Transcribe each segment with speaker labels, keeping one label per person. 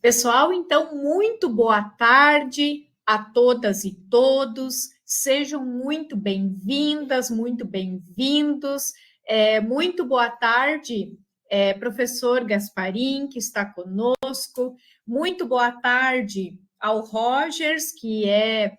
Speaker 1: Pessoal, então, muito boa tarde a todas e todos. Sejam muito bem-vindas, muito bem-vindos. Muito boa tarde, professor Gasparim, que está conosco. Muito boa tarde ao Rogers, que é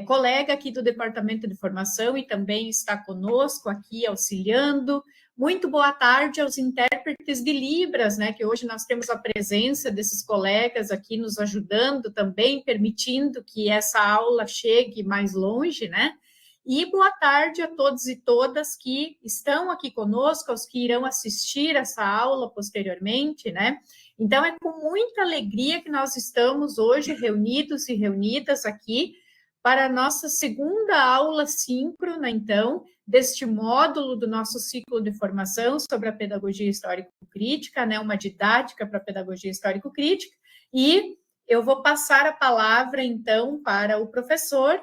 Speaker 1: colega aqui do Departamento de Formação e também está conosco aqui auxiliando. Muito boa tarde aos intérpretes de Libras, né? Que hoje nós temos a presença desses colegas aqui nos ajudando também, permitindo que essa aula chegue mais longe, né? E boa tarde a todos e todas que estão aqui conosco, aos que irão assistir essa aula posteriormente, né? Então, é com muita alegria que nós estamos hoje reunidos e reunidas aqui para a nossa segunda aula síncrona, então, deste módulo do nosso ciclo de formação sobre a pedagogia histórico-crítica, né, uma didática para a pedagogia histórico-crítica, e eu vou passar a palavra, então, para o professor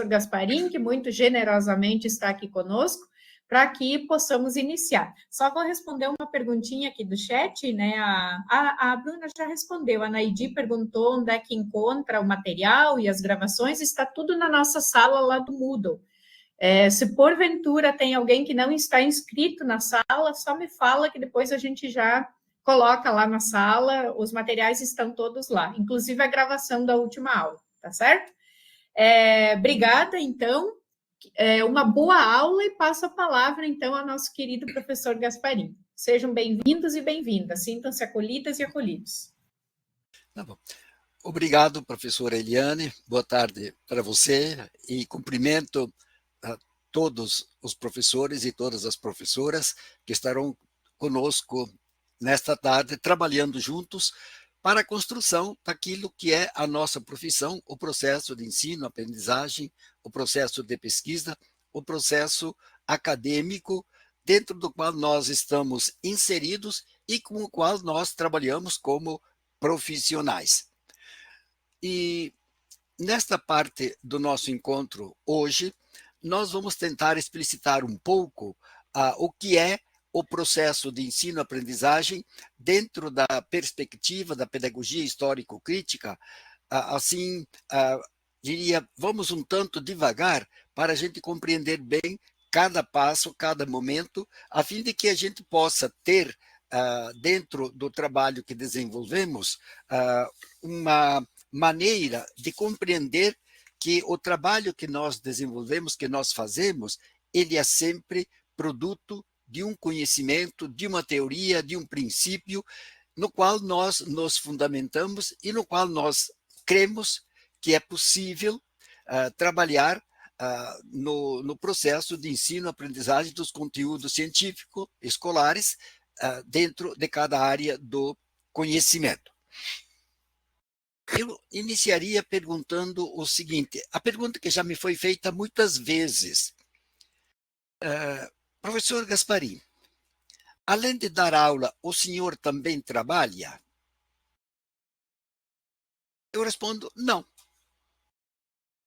Speaker 1: Gasparim, que muito generosamente está aqui conosco, para que possamos iniciar. Só vou responder uma perguntinha aqui do chat, né? A Bruna já respondeu, a Naidi perguntou onde é que encontra o material e as gravações, está tudo na nossa sala lá do Moodle. Se porventura tem alguém que não está inscrito na sala, só me fala que depois a gente já coloca lá na sala, os materiais estão todos lá, inclusive a gravação da última aula, tá certo? Obrigada, então, uma boa aula e passo a palavra, então, ao nosso querido professor Gasparim. Sejam bem-vindos e bem-vindas, sintam-se acolhidas e acolhidos.
Speaker 2: Tá bom. Obrigado, professora Eliane, boa tarde para você e cumprimento a todos os professores e todas as professoras que estarão conosco nesta tarde, trabalhando juntos para a construção daquilo que é a nossa profissão, o processo de ensino, aprendizagem, o processo de pesquisa, o processo acadêmico, dentro do qual nós estamos inseridos e com o qual nós trabalhamos como profissionais. E nesta parte do nosso encontro hoje, nós vamos tentar explicitar um pouco o que é o processo de ensino-aprendizagem dentro da perspectiva da pedagogia histórico-crítica. Assim, diria, vamos um tanto devagar para a gente compreender bem cada passo, cada momento, a fim de que a gente possa ter, dentro do trabalho que desenvolvemos, uma maneira de compreender que o trabalho que nós desenvolvemos, que nós fazemos, ele é sempre produto de um conhecimento, de uma teoria, de um princípio, no qual nós nos fundamentamos e no qual nós cremos que é possível trabalhar no processo de ensino-aprendizagem dos conteúdos científicos escolares dentro de cada área do conhecimento. Eu iniciaria perguntando o seguinte, a pergunta que já me foi feita muitas vezes. Professor Gasparim, além de dar aula, o senhor também trabalha? Eu respondo, não.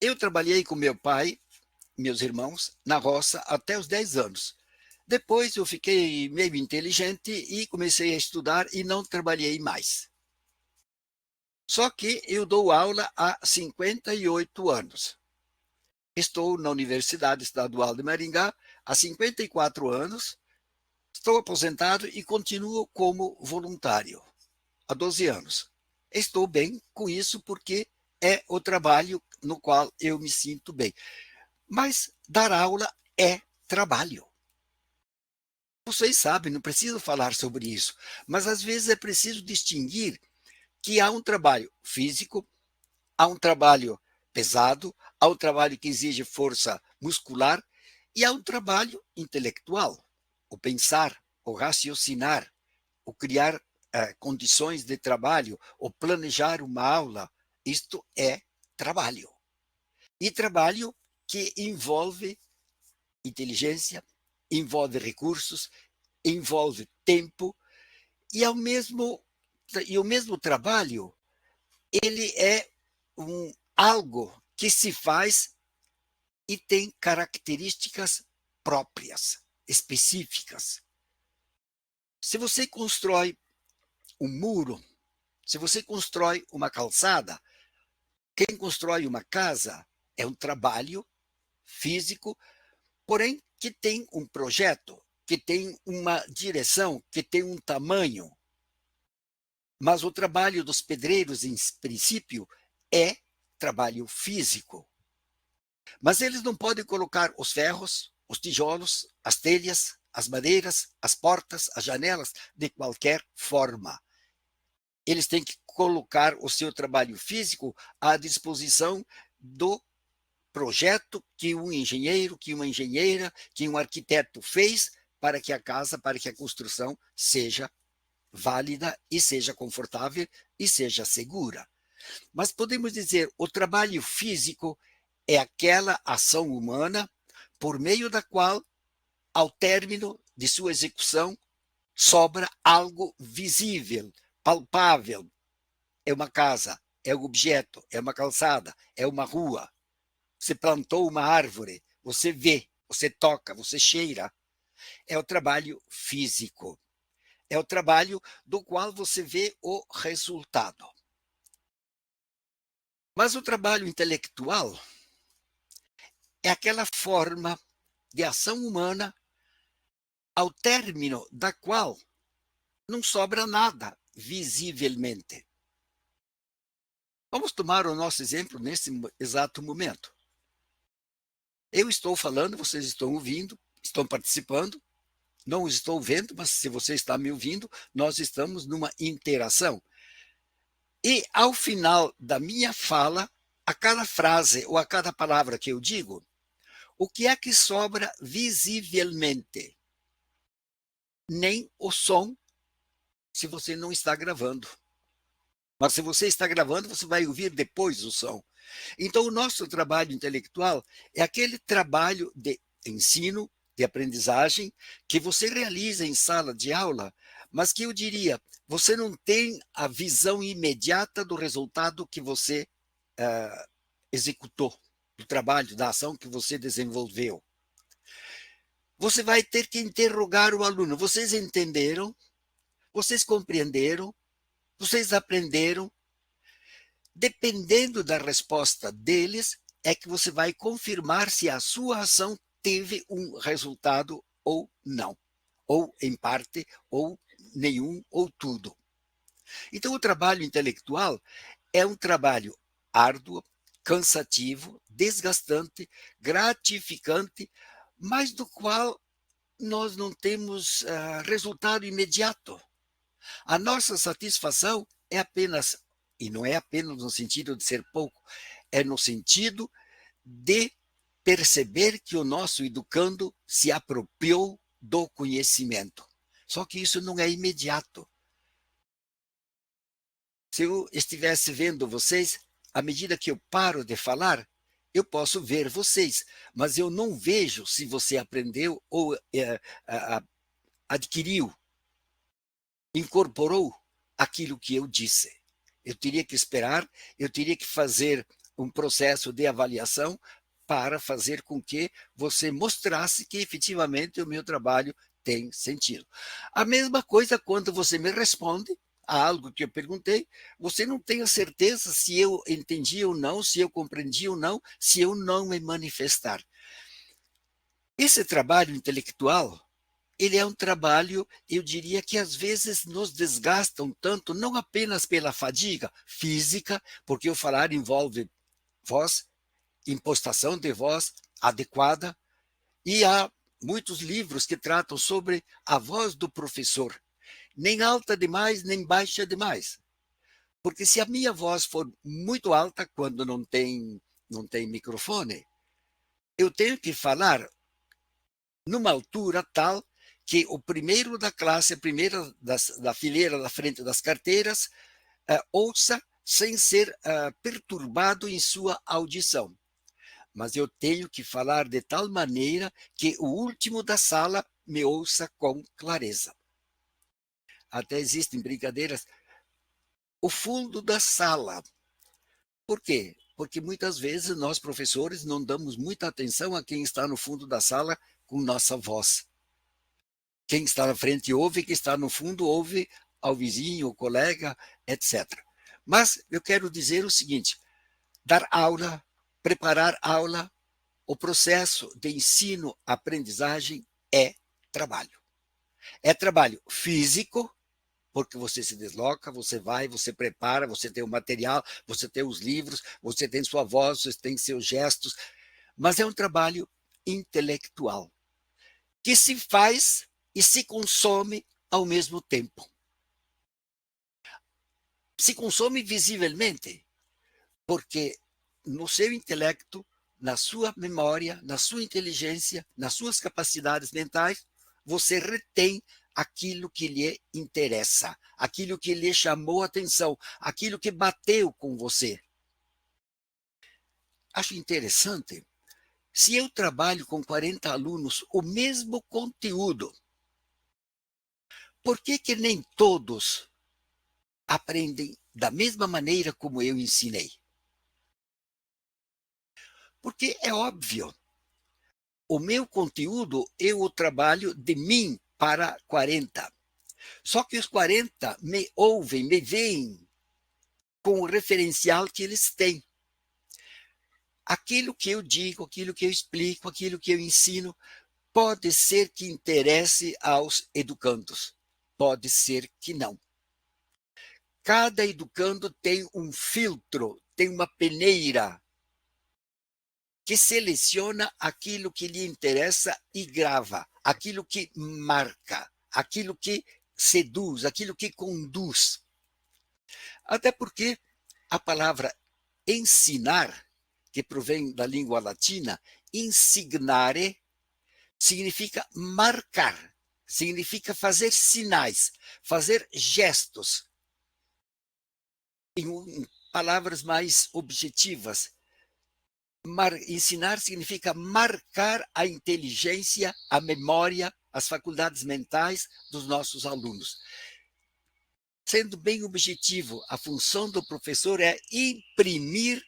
Speaker 2: Eu trabalhei com meu pai, meus irmãos, na roça até os 10 anos. Depois eu fiquei meio inteligente e comecei a estudar e não trabalhei mais. Só que eu dou aula há 58 anos. Estou na Universidade Estadual de Maringá há 54 anos, estou aposentado e continuo como voluntário há 12 anos. Estou bem com isso porque é o trabalho no qual eu me sinto bem. Mas dar aula é trabalho. Vocês sabem, não preciso falar sobre isso, mas às vezes é preciso distinguir que há um trabalho físico, há um trabalho pesado, há um trabalho que exige força muscular e há um trabalho intelectual, o pensar, o raciocinar, o criar condições de trabalho, o planejar uma aula. Isto é trabalho. E trabalho que envolve inteligência, envolve recursos, envolve tempo e o mesmo trabalho ele é algo que se faz e tem características próprias, específicas. Se você constrói um muro, Se você constrói uma calçada, quem constrói uma casa é um trabalho físico, porém que tem um projeto, que tem uma direção, que tem um tamanho. Mas o trabalho dos pedreiros, em princípio, é trabalho físico. Mas eles não podem colocar os ferros, os tijolos, as telhas, as madeiras, as portas, as janelas, de qualquer forma. Eles têm que colocar o seu trabalho físico à disposição do projeto que um engenheiro, que uma engenheira, que um arquiteto fez para que a casa, para que a construção seja válida e seja confortável e seja segura. Mas podemos dizer, o trabalho físico é aquela ação humana por meio da qual, ao término de sua execução, sobra algo visível, palpável. É uma casa, é um objeto, é uma calçada, é uma rua. Você plantou uma árvore, você vê, você toca, você cheira. É o trabalho físico. É o trabalho do qual você vê o resultado. Mas o trabalho intelectual é aquela forma de ação humana ao término da qual não sobra nada visivelmente. Vamos tomar o nosso exemplo nesse exato momento. Eu estou falando, vocês estão ouvindo, estão participando, não estou vendo, mas se você está me ouvindo, nós estamos numa interação. E ao final da minha fala, a cada frase ou a cada palavra que eu digo, o que é que sobra visivelmente? Nem o som, se você não está gravando. Mas se você está gravando, você vai ouvir depois o som. Então, o nosso trabalho intelectual é aquele trabalho de ensino, de aprendizagem, que você realiza em sala de aula, mas que eu diria, você não tem a visão imediata do resultado que você executou, do trabalho, da ação que você desenvolveu. Você vai ter que interrogar o aluno. Vocês entenderam? Vocês compreenderam? Vocês aprenderam? Dependendo da resposta deles, é que você vai confirmar se a sua ação teve um resultado ou não. Ou em parte, ou nenhum, ou tudo. Então, o trabalho intelectual é um trabalho árduo, cansativo, desgastante, gratificante, mas do qual nós não temos resultado imediato. A nossa satisfação é apenas, e não é apenas no sentido de ser pouco, é no sentido de perceber que o nosso educando se apropriou do conhecimento. Só que isso não é imediato. Se eu estivesse vendo vocês, à medida que eu paro de falar, eu posso ver vocês, mas eu não vejo se você aprendeu ou adquiriu, incorporou aquilo que eu disse. Eu teria que esperar, eu teria que fazer um processo de avaliação para fazer com que você mostrasse que efetivamente o meu trabalho tem sentido. A mesma coisa quando você me responde a algo que eu perguntei, você não tem a certeza se eu entendi ou não, se eu compreendi ou não, se eu não me manifestar. Esse trabalho intelectual, ele é um trabalho, eu diria que às vezes nos desgastam tanto, não apenas pela fadiga física, porque o falar envolve voz, impostação de voz adequada, e há muitos livros que tratam sobre a voz do professor, nem alta demais, nem baixa demais. Porque se a minha voz for muito alta, quando não tem microfone, eu tenho que falar numa altura tal que o primeiro da classe, a primeira da fileira da frente das carteiras, ouça sem ser perturbado em sua audição. Mas eu tenho que falar de tal maneira que o último da sala me ouça com clareza. Até existem brincadeiras. O fundo da sala. Por quê? Porque muitas vezes nós, professores, não damos muita atenção a quem está no fundo da sala com nossa voz. Quem está na frente ouve, quem está no fundo ouve ao vizinho, ao colega, etc. Mas eu quero dizer o seguinte: dar aula, preparar aula, o processo de ensino-aprendizagem é trabalho. É trabalho físico, porque você se desloca, você vai, você prepara, você tem o material, você tem os livros, você tem sua voz, você tem seus gestos, mas é um trabalho intelectual, que se faz e se consome ao mesmo tempo. Se consome visivelmente, porque no seu intelecto, na sua memória, na sua inteligência, nas suas capacidades mentais, você retém aquilo que lhe interessa, aquilo que lhe chamou a atenção, aquilo que bateu com você. Acho interessante, se eu trabalho com 40 alunos o mesmo conteúdo, por que nem todos aprendem da mesma maneira como eu ensinei? Porque é óbvio, o meu conteúdo eu o trabalho de mim para 40. Só que os 40 me ouvem, me veem com o referencial que eles têm. Aquilo que eu digo, aquilo que eu explico, aquilo que eu ensino, pode ser que interesse aos educandos, pode ser que não. Cada educando tem um filtro, tem uma peneira que seleciona aquilo que lhe interessa e grava, aquilo que marca, aquilo que seduz, aquilo que conduz. Até porque a palavra ensinar, que provém da língua latina, insignare, significa marcar, significa fazer sinais, fazer gestos. Em palavras mais objetivas, ensinar significa marcar a inteligência, a memória, as faculdades mentais dos nossos alunos. Sendo bem objetivo, a função do professor é imprimir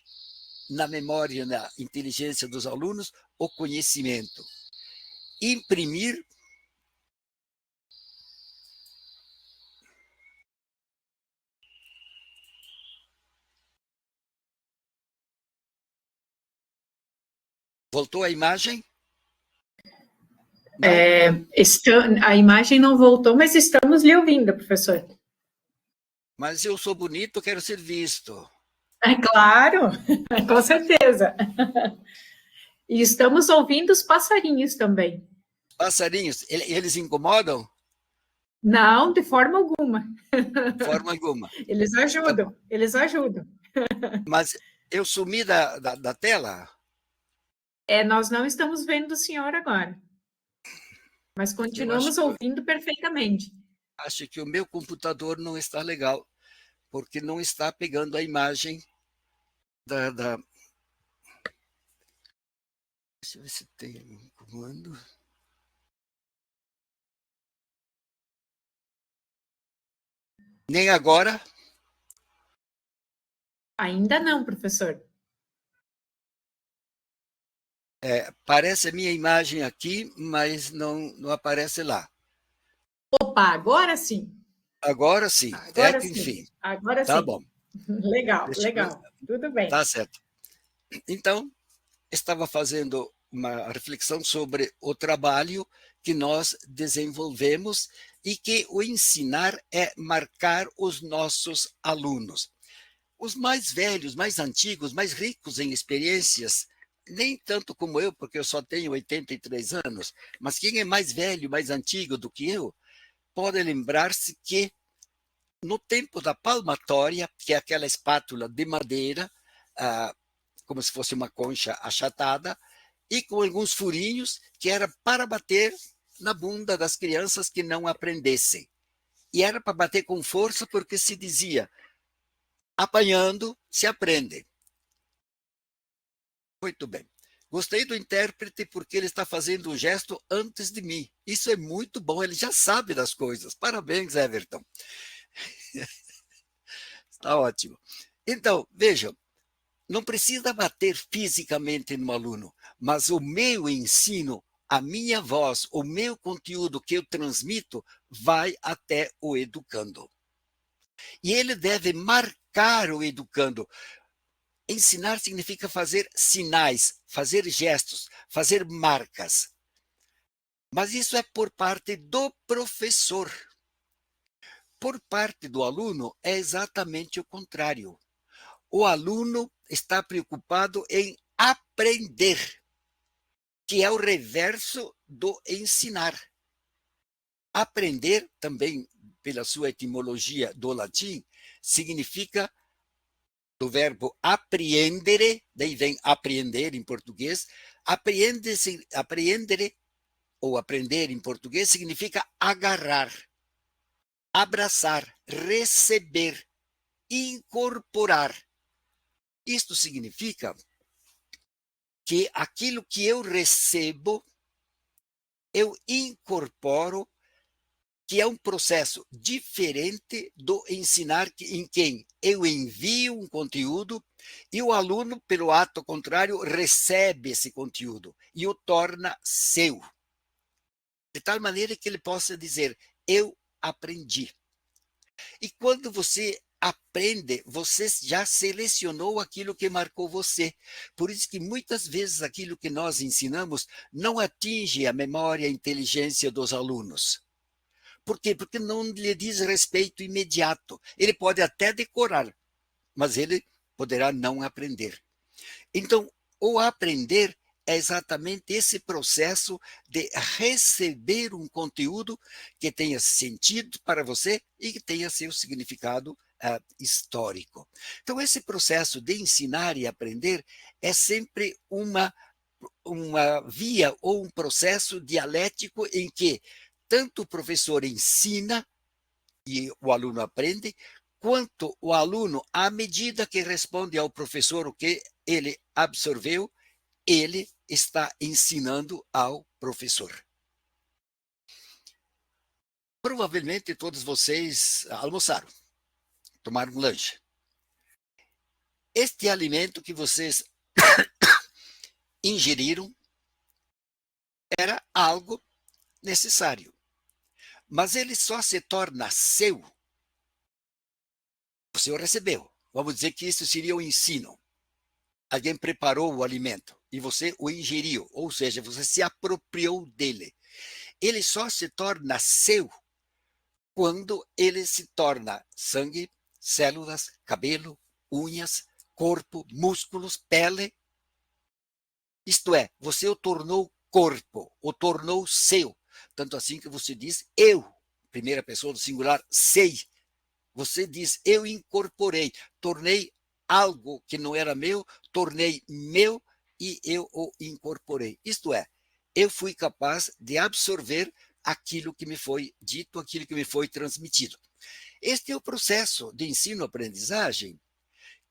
Speaker 2: na memória, na inteligência dos alunos, o conhecimento. Imprimir voltou a imagem? Não?
Speaker 1: A imagem não voltou, mas estamos lhe ouvindo, professor.
Speaker 2: Mas eu sou bonito, quero ser visto.
Speaker 1: É claro, com certeza. E estamos ouvindo os passarinhos também.
Speaker 2: Passarinhos, eles incomodam?
Speaker 1: Não, de forma alguma.
Speaker 2: De forma alguma.
Speaker 1: Eles ajudam, eles ajudam.
Speaker 2: Mas eu sumi da tela?
Speaker 1: Nós não estamos vendo o senhor agora, mas continuamos ouvindo perfeitamente.
Speaker 2: Acho que o meu computador não está legal, porque não está pegando a imagem da... Deixa eu ver se tem algum comando. Nem agora?
Speaker 1: Ainda não, professor.
Speaker 2: Aparece a minha imagem aqui, mas não aparece lá.
Speaker 1: Opa, agora sim.
Speaker 2: Agora sim,
Speaker 1: Agora
Speaker 2: que
Speaker 1: sim.
Speaker 2: enfim.
Speaker 1: Agora
Speaker 2: Tá
Speaker 1: sim.
Speaker 2: bom.
Speaker 1: Legal, legal. Tudo bem.
Speaker 2: Tá certo. Então, estava fazendo uma reflexão sobre o trabalho que nós desenvolvemos e que o ensinar é marcar os nossos alunos. Os mais velhos, mais antigos, mais ricos em experiências, nem tanto como eu, porque eu só tenho 83 anos, mas quem é mais velho, mais antigo do que eu, pode lembrar-se que no tempo da palmatória, que é aquela espátula de madeira, como se fosse uma concha achatada, e com alguns furinhos, que era para bater na bunda das crianças que não aprendessem. E era para bater com força, porque se dizia, apanhando se aprende. Muito bem. Gostei do intérprete porque ele está fazendo o gesto antes de mim. Isso é muito bom, ele já sabe das coisas. Parabéns, Everton. Está ótimo. Então, vejam, não precisa bater fisicamente no aluno, mas o meu ensino, a minha voz, o meu conteúdo que eu transmito vai até o educando. E ele deve marcar o educando. Ensinar significa fazer sinais, fazer gestos, fazer marcas. Mas isso é por parte do professor. Por parte do aluno, é exatamente o contrário. O aluno está preocupado em aprender, que é o reverso do ensinar. Aprender, também pela sua etimologia do latim, significa do verbo apprehendere, daí vem apreender em português. Apprehendere, ou aprender em português, significa agarrar, abraçar, receber, incorporar. Isto significa que aquilo que eu recebo, eu incorporo, que é um processo diferente do ensinar, em quem eu envio um conteúdo e o aluno, pelo ato contrário, recebe esse conteúdo e o torna seu. De tal maneira que ele possa dizer, eu aprendi. E quando você aprende, você já selecionou aquilo que marcou você. Por isso que muitas vezes aquilo que nós ensinamos não atinge a memória e a inteligência dos alunos. Por quê? Porque não lhe diz respeito imediato. Ele pode até decorar, mas ele poderá não aprender. Então, o aprender é exatamente esse processo de receber um conteúdo que tenha sentido para você e que tenha seu significado histórico. Então, esse processo de ensinar e aprender é sempre uma via ou um processo dialético em que tanto o professor ensina e o aluno aprende, quanto o aluno, à medida que responde ao professor o que ele absorveu, ele está ensinando ao professor. Provavelmente todos vocês almoçaram, tomaram um lanche. Este alimento que vocês ingeriram era algo necessário, mas ele só se torna seu. Você o recebeu. Vamos dizer que isso seria o ensino. Alguém preparou o alimento e você o ingeriu, ou seja, você se apropriou dele. Ele só se torna seu quando ele se torna sangue, células, cabelo, unhas, corpo, músculos, pele. Isto é, você o tornou corpo, o tornou seu. Tanto assim que você diz eu, primeira pessoa do singular, sei. Você diz eu incorporei, tornei algo que não era meu, tornei meu e eu o incorporei. Isto é, eu fui capaz de absorver aquilo que me foi dito, aquilo que me foi transmitido. Este é o processo de ensino-aprendizagem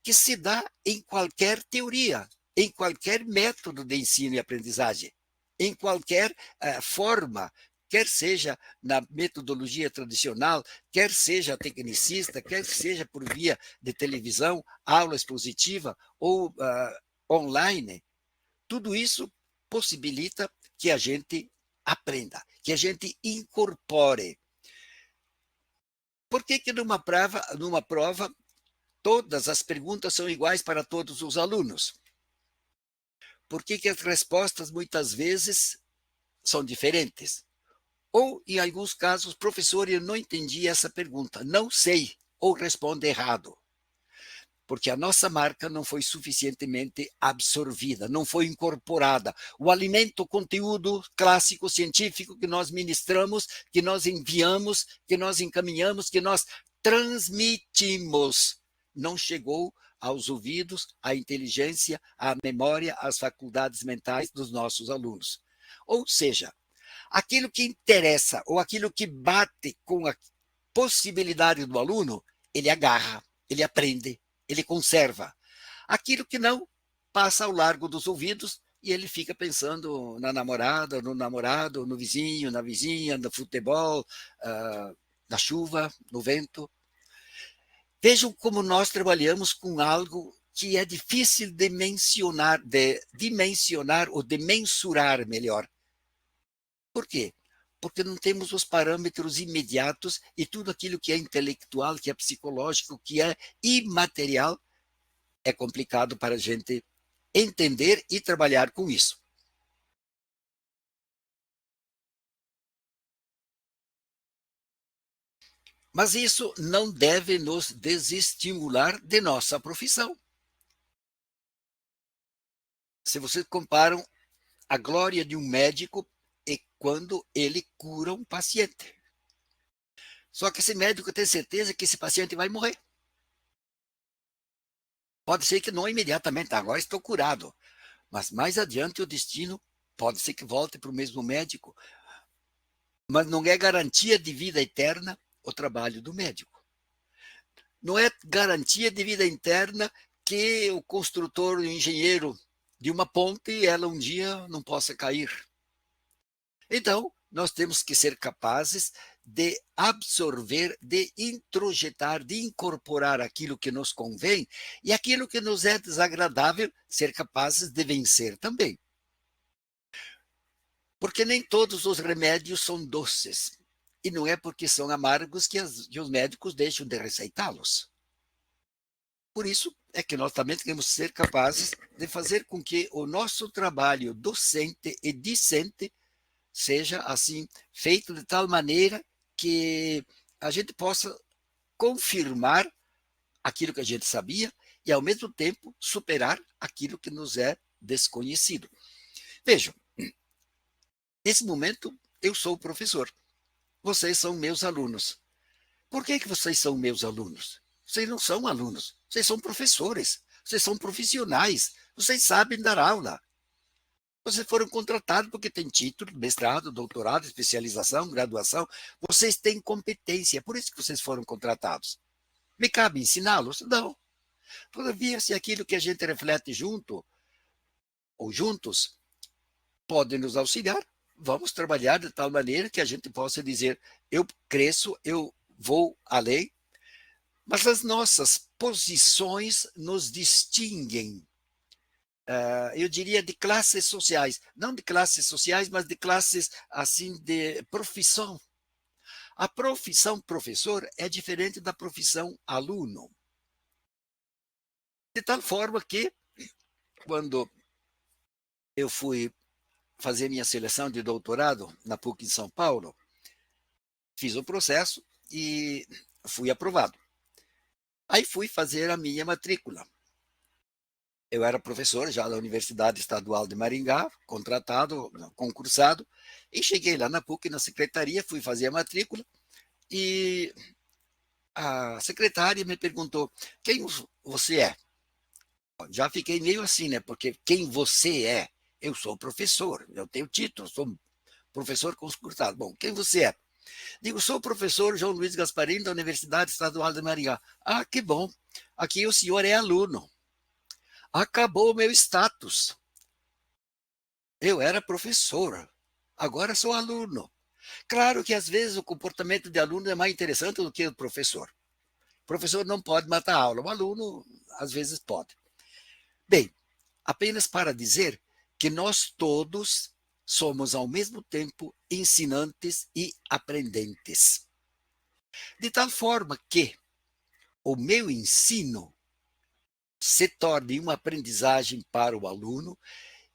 Speaker 2: que se dá em qualquer teoria, em qualquer método de ensino e aprendizagem, em qualquer forma, quer seja na metodologia tradicional, quer seja tecnicista, quer seja por via de televisão, aula expositiva ou online. Tudo isso possibilita que a gente aprenda, que a gente incorpore. Por que numa prova todas as perguntas são iguais para todos os alunos? Por que as respostas muitas vezes são diferentes? Ou, em alguns casos, professor, eu não entendi essa pergunta, não sei, ou responde errado. Porque a nossa marca não foi suficientemente absorvida, não foi incorporada. O alimento, o conteúdo clássico científico que nós ministramos, que nós enviamos, que nós encaminhamos, que nós transmitimos, não chegou aos ouvidos, à inteligência, à memória, às faculdades mentais dos nossos alunos. Ou seja, aquilo que interessa ou aquilo que bate com a possibilidade do aluno, ele agarra, ele aprende, ele conserva. Aquilo que não, passa ao largo dos ouvidos e ele fica pensando na namorada, no namorado, no vizinho, na vizinha, no futebol, na chuva, no vento. Vejam como nós trabalhamos com algo que é difícil de dimensionar ou de mensurar melhor. Por quê? porque não temos os parâmetros imediatos e tudo aquilo que é intelectual, que é psicológico, que é imaterial, é complicado para a gente entender e trabalhar com isso. Mas isso não deve nos desestimular de nossa profissão. Se vocês comparam a glória de um médico é quando ele cura um paciente. Só que esse médico tem certeza que esse paciente vai morrer. Pode ser que não imediatamente, agora estou curado. Mas mais adiante o destino pode ser que volte para o mesmo médico. Mas não é garantia de vida eterna o trabalho do médico. Não é garantia de vida eterna que o construtor, o engenheiro de uma ponte, ela um dia não possa cair. Então, nós temos que ser capazes de absorver, de introjetar, de incorporar aquilo que nos convém e aquilo que nos é desagradável, ser capazes de vencer também. Porque nem todos os remédios são doces. E não é porque são amargos que os médicos deixam de receitá-los. Por isso é que nós também temos que ser capazes de fazer com que o nosso trabalho docente e discente seja assim feito de tal maneira que a gente possa confirmar aquilo que a gente sabia e ao mesmo tempo superar aquilo que nos é desconhecido. Vejam, nesse momento eu sou o professor, vocês são meus alunos. Por que vocês são meus alunos? Vocês não são alunos, vocês são professores, vocês são profissionais, vocês sabem dar aula. Vocês foram contratados porque têm título, mestrado, doutorado, especialização, graduação. Vocês têm competência, é por isso que vocês foram contratados. Me cabe ensiná-los? Não. Todavia, se aquilo que a gente reflete junto ou juntos pode nos auxiliar, vamos trabalhar de tal maneira que a gente possa dizer: eu cresço, eu vou além, mas as nossas posições nos distinguem. Eu diria de classes sociais, não de classes sociais, mas de classes assim de profissão. A profissão professor é diferente da profissão aluno. De tal forma que, quando eu fui fazer minha seleção de doutorado na PUC em São Paulo, fiz o processo e fui aprovado. Aí fui fazer a minha matrícula. Eu era professor já da Universidade Estadual de Maringá, contratado, concursado, e cheguei lá na PUC, na secretaria, fui fazer a matrícula, e a secretária me perguntou: quem você é? Já fiquei meio assim, né? Porque quem você é? Eu sou professor, eu tenho título, sou professor concursado. Bom, quem você é? Digo, sou o professor João Luiz Gasparini, da Universidade Estadual de Maringá. Ah, que bom. Aqui o senhor é aluno. Acabou o meu status. Eu era professor, agora sou aluno. Claro que às vezes o comportamento de aluno é mais interessante do que o professor. O professor não pode matar a aula, o aluno às vezes pode. Bem, apenas para dizer que nós todos somos ao mesmo tempo ensinantes e aprendentes. De tal forma que o meu ensino se torne uma aprendizagem para o aluno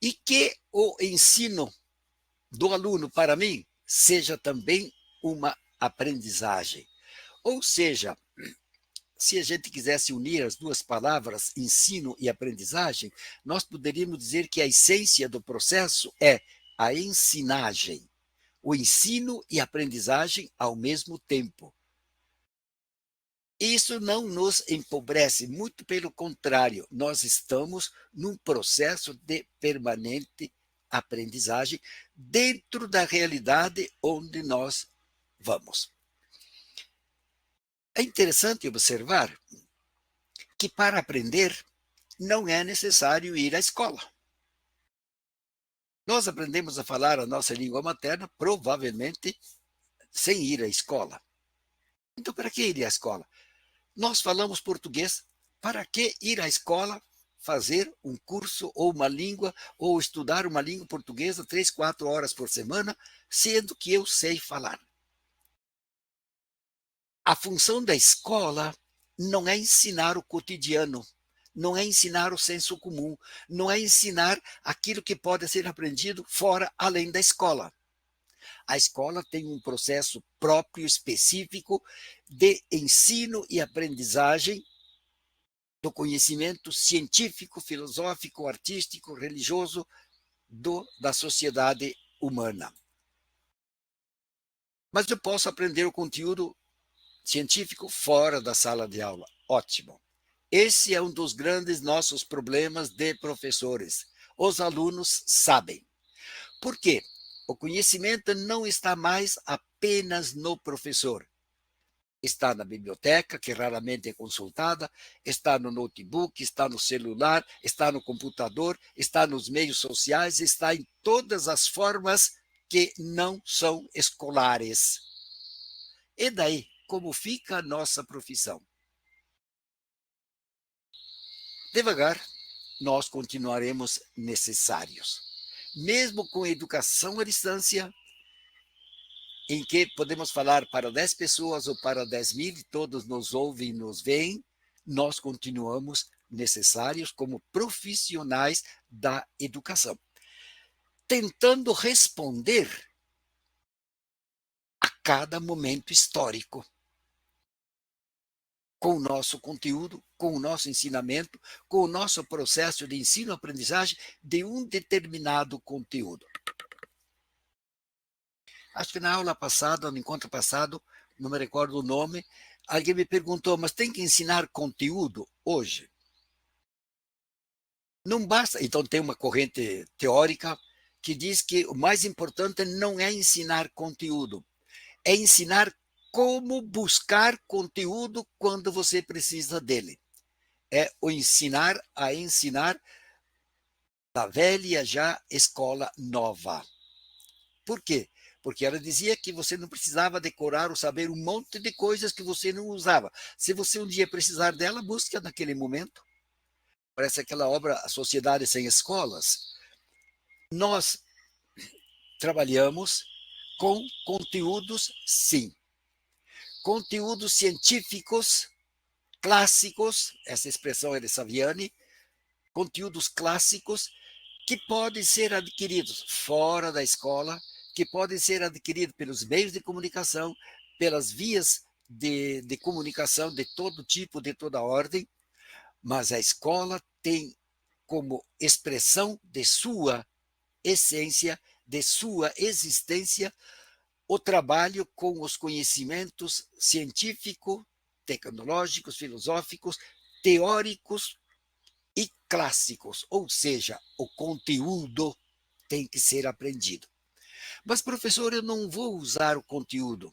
Speaker 2: e que o ensino do aluno para mim seja também uma aprendizagem. Ou seja, se a gente quisesse unir as duas palavras, ensino e aprendizagem, nós poderíamos dizer que a essência do processo é a ensinagem, o ensino e a aprendizagem ao mesmo tempo. Isso não nos empobrece, muito pelo contrário, nós estamos num processo de permanente aprendizagem dentro da realidade onde nós vamos. É interessante observar que para aprender não é necessário ir à escola. Nós aprendemos a falar a nossa língua materna provavelmente sem ir à escola. Então, para que ir à escola? Nós falamos português, para que ir à escola fazer um curso ou uma língua, ou estudar uma língua portuguesa 3, 4 horas por semana, sendo que eu sei falar. A função da escola não é ensinar o cotidiano, não é ensinar o senso comum, não é ensinar aquilo que pode ser aprendido fora, além da escola. A escola tem um processo próprio, específico, de ensino e aprendizagem do conhecimento científico, filosófico, artístico, religioso da sociedade humana. Mas eu posso aprender o conteúdo científico fora da sala de aula. Ótimo. Esse é um dos grandes nossos problemas de professores. Os alunos sabem. Por quê? O conhecimento não está mais apenas no professor. Está na biblioteca, que raramente é consultada, está no notebook, está no celular, está no computador, está nos meios sociais, está em todas as formas que não são escolares. E daí, como fica a nossa profissão? Devagar, nós continuaremos necessários. Mesmo com educação à distância, em que podemos falar para 10 pessoas ou para 10.000, e todos nos ouvem e nos veem, nós continuamos necessários como profissionais da educação, tentando responder a cada momento histórico, com o nosso conteúdo, com o nosso ensinamento, com o nosso processo de ensino-aprendizagem de um determinado conteúdo. Acho que na aula passada, no encontro passado, não me recordo o nome, alguém me perguntou, mas tem que ensinar conteúdo hoje? Não basta. Então, tem uma corrente teórica que diz que o mais importante não é ensinar conteúdo, é ensinar como buscar conteúdo quando você precisa dele. É o ensinar a ensinar da velha já escola nova. Por quê? Porque ela dizia que você não precisava decorar ou saber um monte de coisas que você não usava. Se você um dia precisar dela, busque naquele momento. Parece aquela obra A Sociedade Sem Escolas. Nós trabalhamos com conteúdos, sim. Conteúdos científicos clássicos, essa expressão é de Saviani, conteúdos clássicos que podem ser adquiridos fora da escola, que podem ser adquiridos pelos meios de comunicação, pelas vias de comunicação de todo tipo, de toda ordem, mas a escola tem como expressão de sua essência, de sua existência, o trabalho com os conhecimentos científicos, tecnológicos, filosóficos, teóricos e clássicos, ou seja, o conteúdo tem que ser aprendido. Mas, professor, eu não vou usar o conteúdo.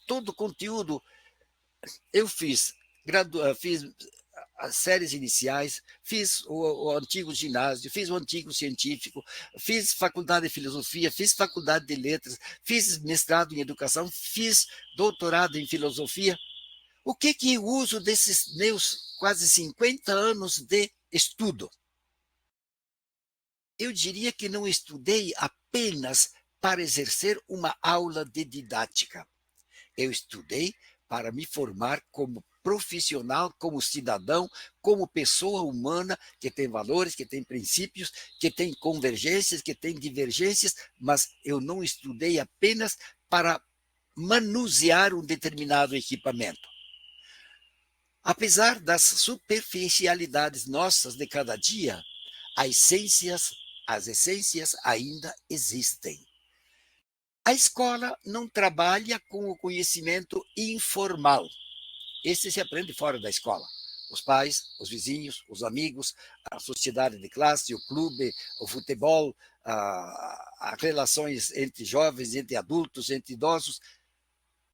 Speaker 2: Todo o conteúdo eu fiz as séries iniciais, fiz o antigo ginásio, fiz o antigo científico, fiz faculdade de filosofia, fiz faculdade de letras, fiz mestrado em educação, fiz doutorado em filosofia. O que eu uso desses meus quase 50 anos de estudo? Eu diria que não estudei apenas para exercer uma aula de didática. Eu estudei para me formar como profissional, como cidadão, como pessoa humana que tem valores, que tem princípios, que tem convergências, que tem divergências, mas eu não estudei apenas para manusear um determinado equipamento. Apesar das superficialidades nossas de cada dia, as essências ainda existem. A escola não trabalha com o conhecimento informal. Esse se aprende fora da escola. Os pais, os vizinhos, os amigos, a sociedade de classe, o clube, o futebol, as relações entre jovens, entre adultos, entre idosos.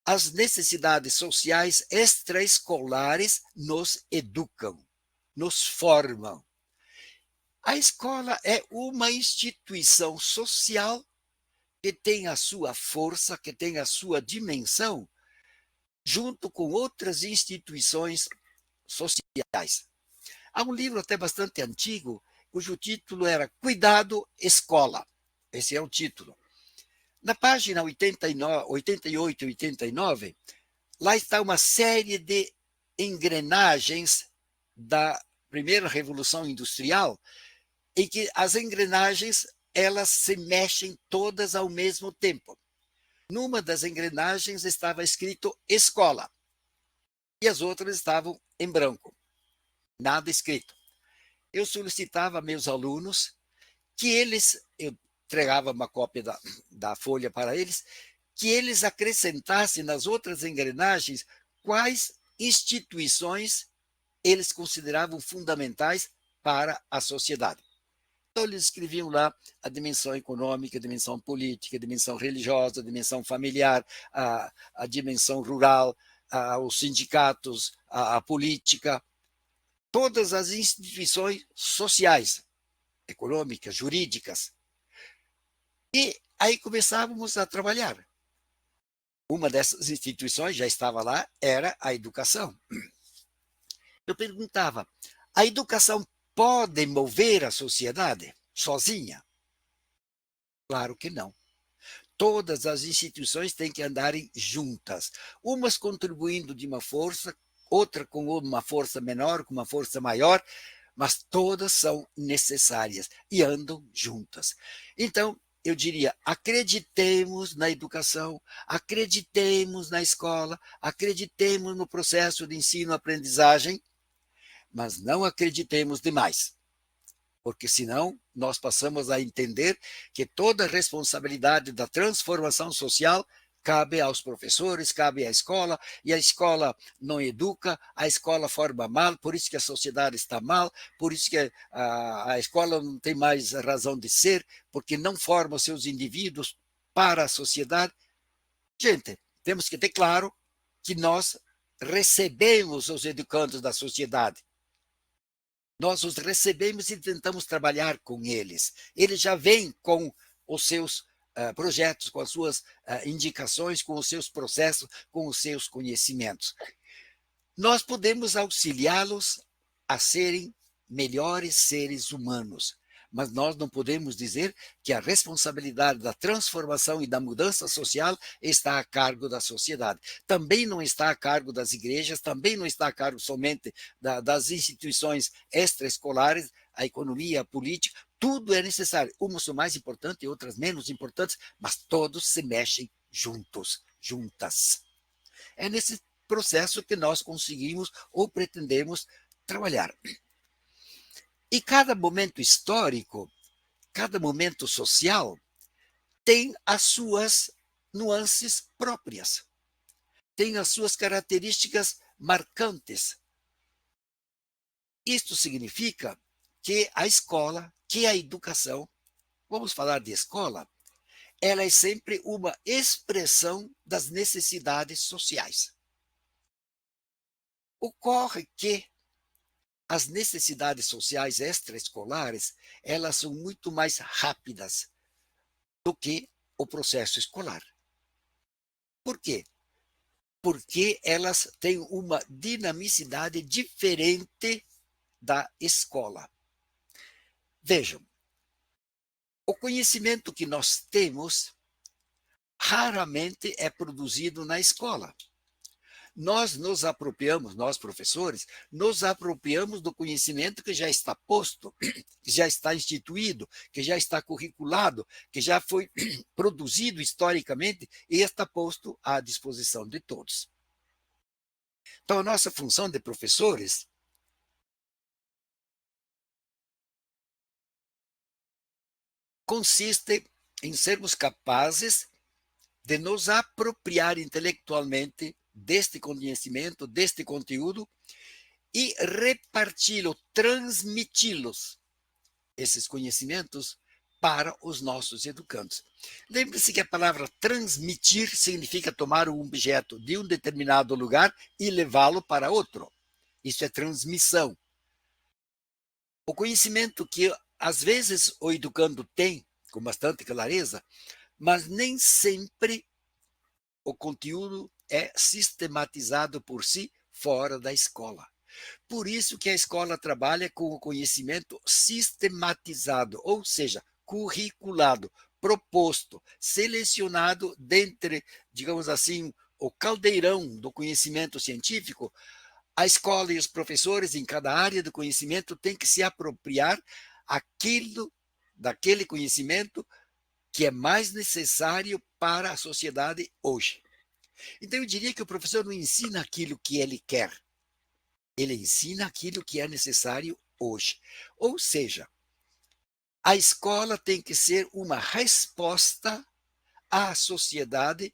Speaker 2: As necessidades sociais extraescolares nos educam, nos formam. A escola é uma instituição social que tem a sua força, que tem a sua dimensão, junto com outras instituições sociais. Há um livro até bastante antigo, cujo título era Cuidado, Escola. Esse é o título. Na página 89, 88 e 89, lá está uma série de engrenagens da primeira revolução industrial, em que as engrenagens elas se mexem todas ao mesmo tempo. Numa das engrenagens estava escrito escola e as outras estavam em branco, nada escrito. Eu solicitava a meus alunos que eu entregava uma cópia da folha para eles, que eles acrescentassem nas outras engrenagens quais instituições eles consideravam fundamentais para a sociedade. Então, eles escreviam lá a dimensão econômica, a dimensão política, a dimensão religiosa, a dimensão familiar, a dimensão rural, os sindicatos, a política, todas as instituições sociais, econômicas, jurídicas. E aí começávamos a trabalhar. Uma dessas instituições já estava lá, era a educação. Eu perguntava, a educação pode mover a sociedade sozinha? Claro que não. Todas as instituições têm que andarem juntas, umas contribuindo de uma força, outra com uma força menor, com uma força maior, mas todas são necessárias e andam juntas. Então, eu diria, acreditemos na educação, acreditemos na escola, acreditemos no processo de ensino-aprendizagem, mas não acreditemos demais, porque senão nós passamos a entender que toda a responsabilidade da transformação social cabe aos professores, cabe à escola, e a escola não educa, a escola forma mal, por isso que a sociedade está mal, por isso que a escola não tem mais razão de ser, porque não forma os seus indivíduos para a sociedade. Gente, temos que ter claro que nós recebemos os educandos da sociedade. Nós os recebemos e tentamos trabalhar com eles. Eles já vêm com os seus projetos, com as suas indicações, com os seus processos, com os seus conhecimentos. Nós podemos auxiliá-los a serem melhores seres humanos, mas nós não podemos dizer que a responsabilidade da transformação e da mudança social está a cargo da sociedade. Também não está a cargo das igrejas, também não está a cargo somente das instituições extraescolares, a economia, a política, tudo é necessário. Umas são mais importantes e outras menos importantes, mas todos se mexem juntos, juntas. É nesse processo que nós conseguimos ou pretendemos trabalhar. E cada momento histórico, cada momento social, tem as suas nuances próprias, tem as suas características marcantes. Isto significa que a escola, que a educação, vamos falar de escola, ela é sempre uma expressão das necessidades sociais. Ocorre que as necessidades sociais extraescolares, elas são muito mais rápidas do que o processo escolar. Por quê? Porque elas têm uma dinamicidade diferente da escola. Vejam, o conhecimento que nós temos raramente é produzido na escola. Nós nos apropriamos, nós professores, nos apropriamos do conhecimento que já está posto, que já está instituído, que já está curriculado, que já foi produzido historicamente e está posto à disposição de todos. Então, a nossa função de professores consiste em sermos capazes de nos apropriar intelectualmente deste conhecimento, deste conteúdo, e reparti-lo, transmiti-los, esses conhecimentos, para os nossos educandos. Lembre-se que a palavra transmitir significa tomar um objeto de um determinado lugar e levá-lo para outro. Isso é transmissão. O conhecimento que, às vezes, o educando tem, com bastante clareza, mas nem sempre o conteúdo é sistematizado por si fora da escola. Por isso que a escola trabalha com o conhecimento sistematizado, ou seja, curriculado, proposto, selecionado dentre, digamos assim, o caldeirão do conhecimento científico. A escola e os professores em cada área do conhecimento têm que se apropriar daquele conhecimento que é mais necessário para a sociedade hoje. Então, eu diria que o professor não ensina aquilo que ele quer, ele ensina aquilo que é necessário hoje. Ou seja, a escola tem que ser uma resposta à sociedade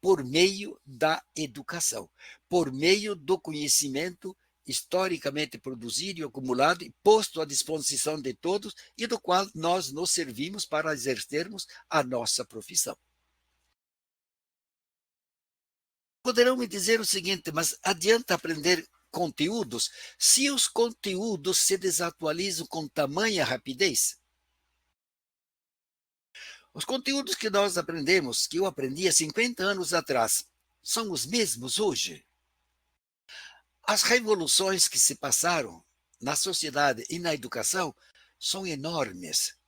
Speaker 2: por meio da educação, por meio do conhecimento historicamente produzido e acumulado e posto à disposição de todos e do qual nós nos servimos para exercermos a nossa profissão. Poderão me dizer o seguinte, mas adianta aprender conteúdos se os conteúdos se desatualizam com tamanha rapidez? Os conteúdos que nós aprendemos, que eu aprendi há 50 anos atrás, são os mesmos hoje? As revoluções que se passaram na sociedade e na educação são enormes.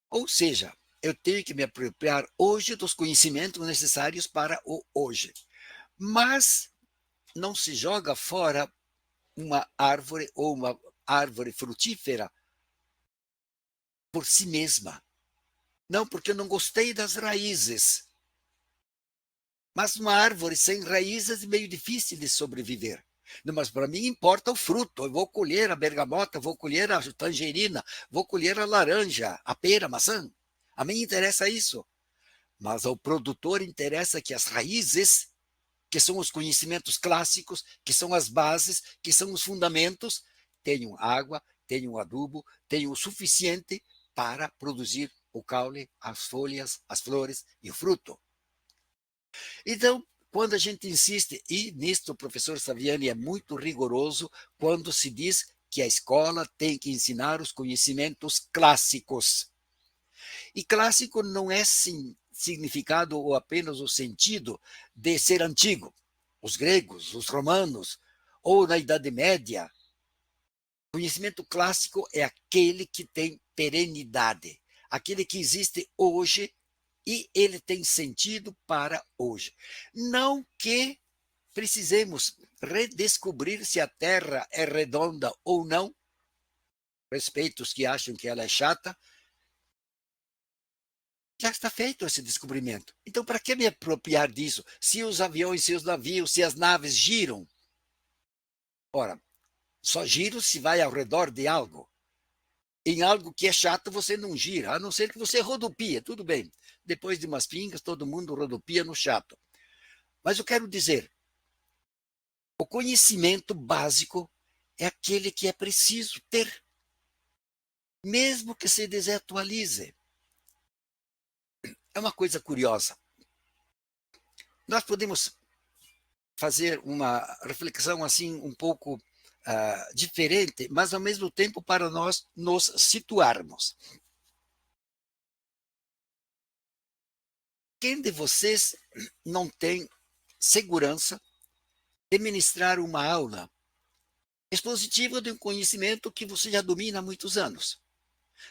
Speaker 2: Ou seja, eu tenho que me apropriar hoje dos conhecimentos necessários para o hoje. Mas não se joga fora uma árvore ou uma árvore frutífera por si mesma. Não, porque eu não gostei das raízes. Mas uma árvore sem raízes é meio difícil de sobreviver. Não, mas para mim importa o fruto. Eu vou colher a bergamota, vou colher a tangerina, vou colher a laranja, a pera, a maçã. A mim interessa isso. Mas ao produtor interessa que as raízes, que são os conhecimentos clássicos, que são as bases, que são os fundamentos, tenham água, tenham adubo, tenham o suficiente para produzir o caule, as folhas, as flores e o fruto. Então, quando a gente insiste, e nisto o professor Saviani é muito rigoroso, quando se diz que a escola tem que ensinar os conhecimentos clássicos. E clássico não é significado ou apenas o sentido de ser antigo. Os gregos, os romanos, ou na Idade Média. O conhecimento clássico é aquele que tem perenidade, aquele que existe hoje e ele tem sentido para hoje. Não que precisemos redescobrir se a Terra é redonda ou não. Respeito os que acham que ela é chata. Já está feito esse descobrimento. Então, para que me apropriar disso? Se os aviões, se os navios, se as naves giram. Ora, só giram se vai ao redor de algo. Em algo que é chato, você não gira, a não ser que você rodopia, tudo bem. Depois de umas pingas, todo mundo rodopia no chato. Mas eu quero dizer, o conhecimento básico é aquele que é preciso ter, mesmo que se desatualize. É uma coisa curiosa. Nós podemos fazer uma reflexão assim um pouco diferente, mas ao mesmo tempo para nós nos situarmos. Quem de vocês não tem segurança de ministrar uma aula expositiva de um conhecimento que você já domina há muitos anos?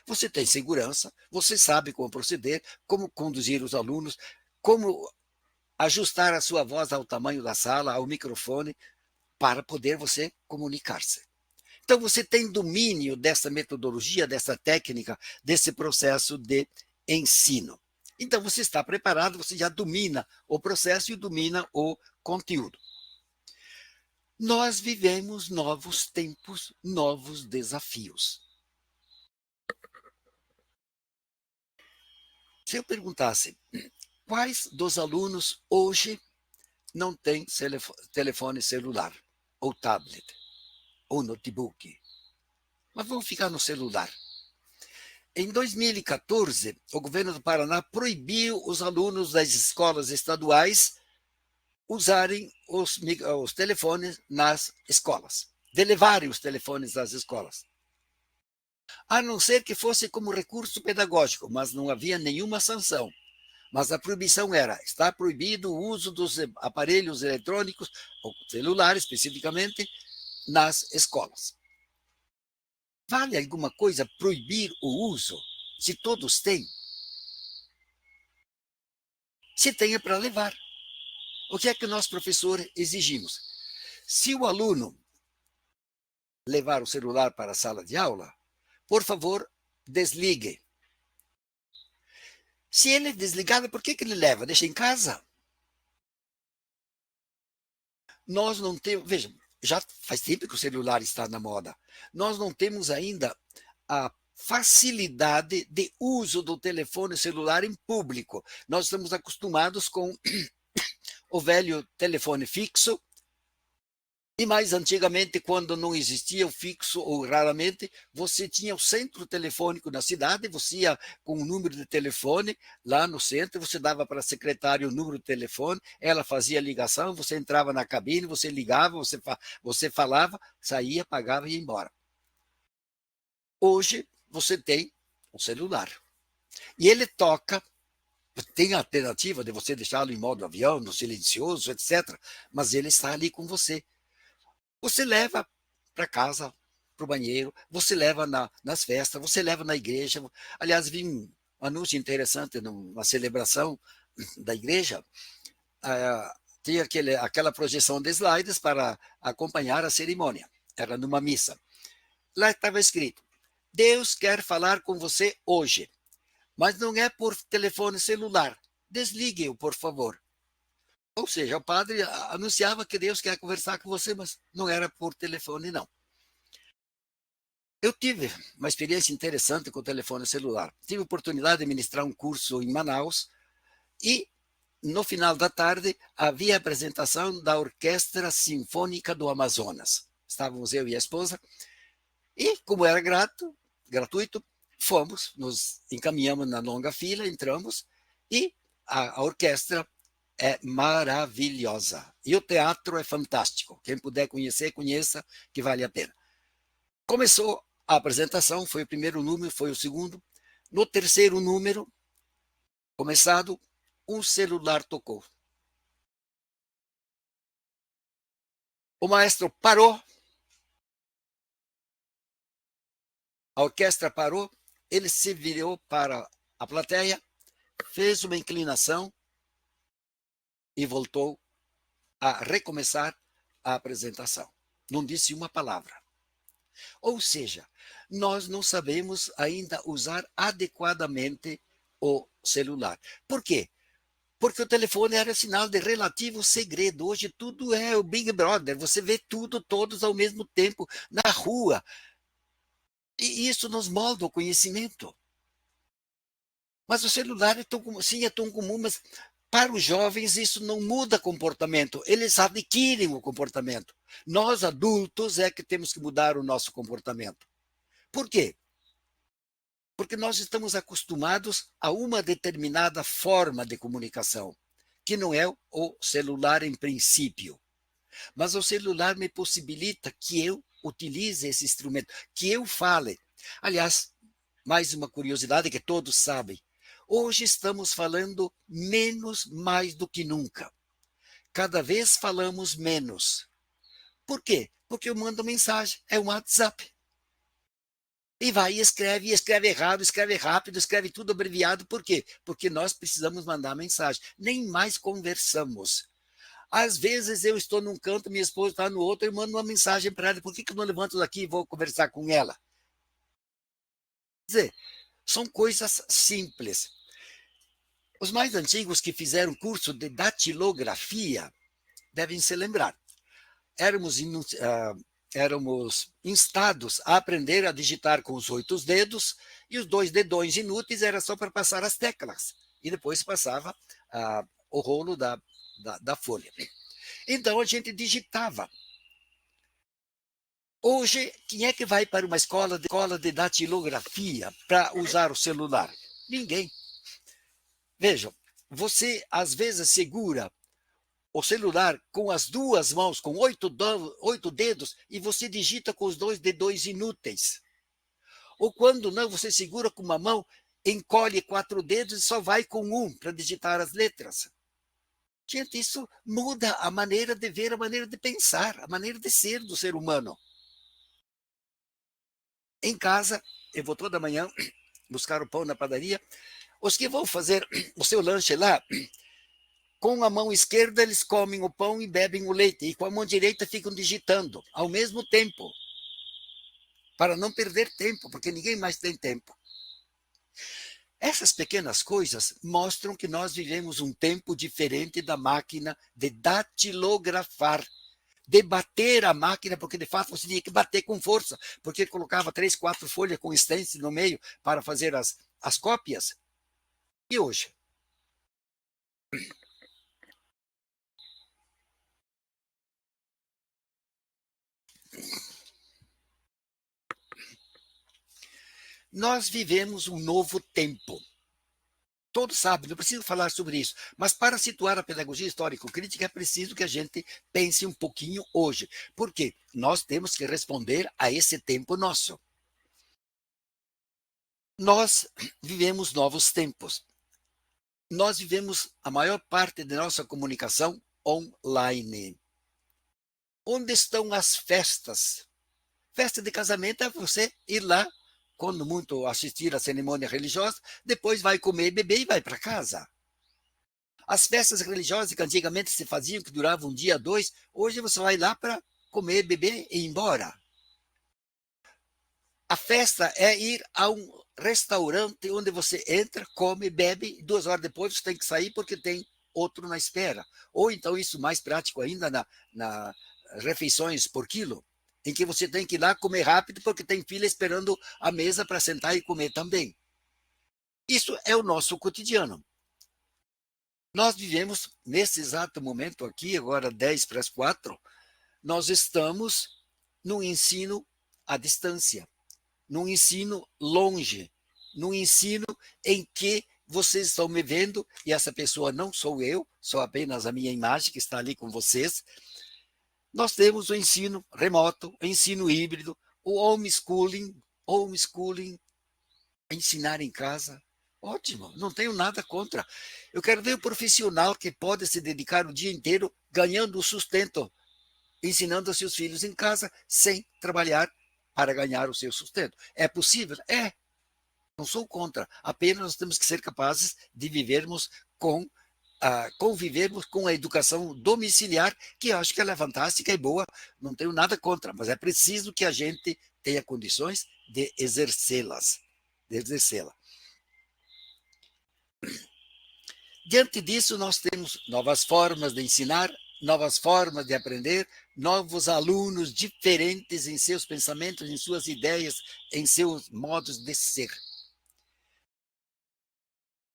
Speaker 2: Você tem segurança, você sabe como proceder, como conduzir os alunos, como ajustar a sua voz ao tamanho da sala, ao microfone, para poder você comunicar-se. Então, você tem domínio dessa metodologia, dessa técnica, desse processo de ensino. Então, você está preparado, você já domina o processo e domina o conteúdo. Nós vivemos novos tempos, novos desafios. Se eu perguntasse, quais dos alunos hoje não têm telefone celular, ou tablet, ou notebook? Mas vamos ficar no celular. Em 2014, o governo do Paraná proibiu os alunos das escolas estaduais usarem os telefones nas escolas, de levarem os telefones nas escolas. A não ser que fosse como recurso pedagógico, mas não havia nenhuma sanção. Mas a proibição era, está proibido o uso dos aparelhos eletrônicos, ou celulares especificamente, nas escolas. Vale alguma coisa proibir o uso, se todos têm? Se tem é para levar. O que é que nós, professores, exigimos? Se o aluno levar o celular para a sala de aula, por favor, desligue. Se ele é desligado, por que ele leva? Deixa em casa. Nós não temos, veja, já faz tempo que o celular está na moda. Nós não temos ainda a facilidade de uso do telefone celular em público. Nós estamos acostumados com o velho telefone fixo, e mais antigamente, quando não existia o fixo, ou raramente, você tinha o centro telefônico na cidade, você ia com o número de telefone lá no centro, você dava para a secretária o número de telefone, ela fazia a ligação, você entrava na cabine, você ligava, você falava, saía, pagava e ia embora. Hoje, você tem um celular. E ele toca, tem a alternativa de você deixá-lo em modo avião, no silencioso, etc. Mas ele está ali com você. Você leva para casa, para o banheiro, você leva nas festas, você leva na igreja. Aliás, vi um anúncio interessante numa celebração da igreja. Tinha aquela projeção de slides para acompanhar a cerimônia. Era numa missa. Lá estava escrito: Deus quer falar com você hoje, mas não é por telefone celular. Desligue-o, por favor. Ou seja, o padre anunciava que Deus quer conversar com você, mas não era por telefone, não. Eu tive uma experiência interessante com o telefone celular. Tive a oportunidade de ministrar um curso em Manaus e, no final da tarde, havia a apresentação da Orquestra Sinfônica do Amazonas. Estávamos eu e a esposa e, como era gratuito, fomos, nos encaminhamos na longa fila, entramos e a orquestra é maravilhosa. E o teatro é fantástico. Quem puder conhecer, conheça, que vale a pena. Começou a apresentação, foi o primeiro número, foi o segundo. No terceiro número, começado, um celular tocou. O maestro parou, a orquestra parou, ele se virou para a plateia, fez uma inclinação e voltou a recomeçar a apresentação. Não disse uma palavra. Ou seja, nós não sabemos ainda usar adequadamente o celular. Por quê? Porque o telefone era sinal de relativo segredo. Hoje tudo é o Big Brother. Você vê tudo, todos ao mesmo tempo, na rua. E isso nos molda o conhecimento. Mas o celular é tão comum, sim, é tão comum, mas para os jovens isso não muda comportamento. Eles adquirem o comportamento. Nós, adultos, é que temos que mudar o nosso comportamento. Por quê? Porque nós estamos acostumados a uma determinada forma de comunicação, que não é o celular em princípio. Mas o celular me possibilita que eu utilize esse instrumento, que eu fale. Aliás, mais uma curiosidade que todos sabem. Hoje estamos falando menos mais do que nunca. Cada vez falamos menos. Por quê? Porque eu mando mensagem, é um WhatsApp. E vai e escreve errado, escreve rápido, escreve tudo abreviado. Por quê? Porque nós precisamos mandar mensagem. Nem mais conversamos. Às vezes eu estou num canto, minha esposa está no outro, eu mando uma mensagem para ela. Por que eu não levanto daqui e vou conversar com ela? Quer dizer, são coisas simples. Os mais antigos que fizeram curso de datilografia devem se lembrar. Éramos instados a aprender a digitar com os 8 dedos e os 2 dedões inúteis era só para passar as teclas. E depois passava o rolo da folha. Então a gente digitava. Hoje, quem é que vai para uma escola de datilografia para usar o celular? Ninguém. Vejam, você às vezes segura o celular com as duas mãos, com 8 dedos, e você digita com os 2 dedões inúteis. Ou quando não, você segura com uma mão encolhe 4 dedos e só vai com um para digitar as letras. Gente, isso muda a maneira de ver, a maneira de pensar, a maneira de ser do ser humano. Em casa, eu vou toda manhã buscar o pão na padaria. Os que vão fazer o seu lanche lá, com a mão esquerda eles comem o pão e bebem o leite, e com a mão direita ficam digitando ao mesmo tempo, para não perder tempo, porque ninguém mais tem tempo. Essas pequenas coisas mostram que nós vivemos um tempo diferente da máquina de datilografar, de bater a máquina, porque de fato você tinha que bater com força, porque colocava 3, 4 folhas com stencil no meio para fazer as cópias. E hoje? Nós vivemos um novo tempo. Todos sabem, não preciso falar sobre isso, mas para situar a pedagogia histórico-crítica é preciso que a gente pense um pouquinho hoje, porque nós temos que responder a esse tempo nosso. Nós vivemos novos tempos. Nós vivemos a maior parte da nossa comunicação online. Onde estão as festas? Festa de casamento é você ir lá, quando muito assistir a cerimônia religiosa, depois vai comer, beber e vai para casa. As festas religiosas que antigamente se faziam, que duravam um dia, 2, hoje você vai lá para comer, beber e ir embora. A festa é ir a um restaurante onde você entra, come, bebe, e 2 horas depois você tem que sair porque tem outro na espera. Ou então isso mais prático ainda, na refeições por quilo, em que você tem que ir lá comer rápido porque tem fila esperando a mesa para sentar e comer também. Isso é o nosso cotidiano. Nós vivemos, nesse exato momento aqui, agora 10 para as 4, nós estamos no ensino à distância, num ensino longe, num ensino em que vocês estão me vendo, e essa pessoa não sou eu, sou apenas a minha imagem que está ali com vocês. Nós temos o ensino remoto, o ensino híbrido, o homeschooling, ensinar em casa. Ótimo, não tenho nada contra. Eu quero ver o profissional que pode se dedicar o dia inteiro ganhando o sustento, ensinando os seus filhos em casa, sem trabalhar para ganhar o seu sustento. É possível? É. Não sou contra. Apenas nós temos que ser capazes de vivermos convivermos com a educação domiciliar, que eu acho que ela é fantástica e boa, não tenho nada contra, mas é preciso que a gente tenha condições de exercê-las. Diante disso, nós temos novas formas de ensinar, novas formas de aprender, novos alunos diferentes em seus pensamentos, em suas ideias, em seus modos de ser.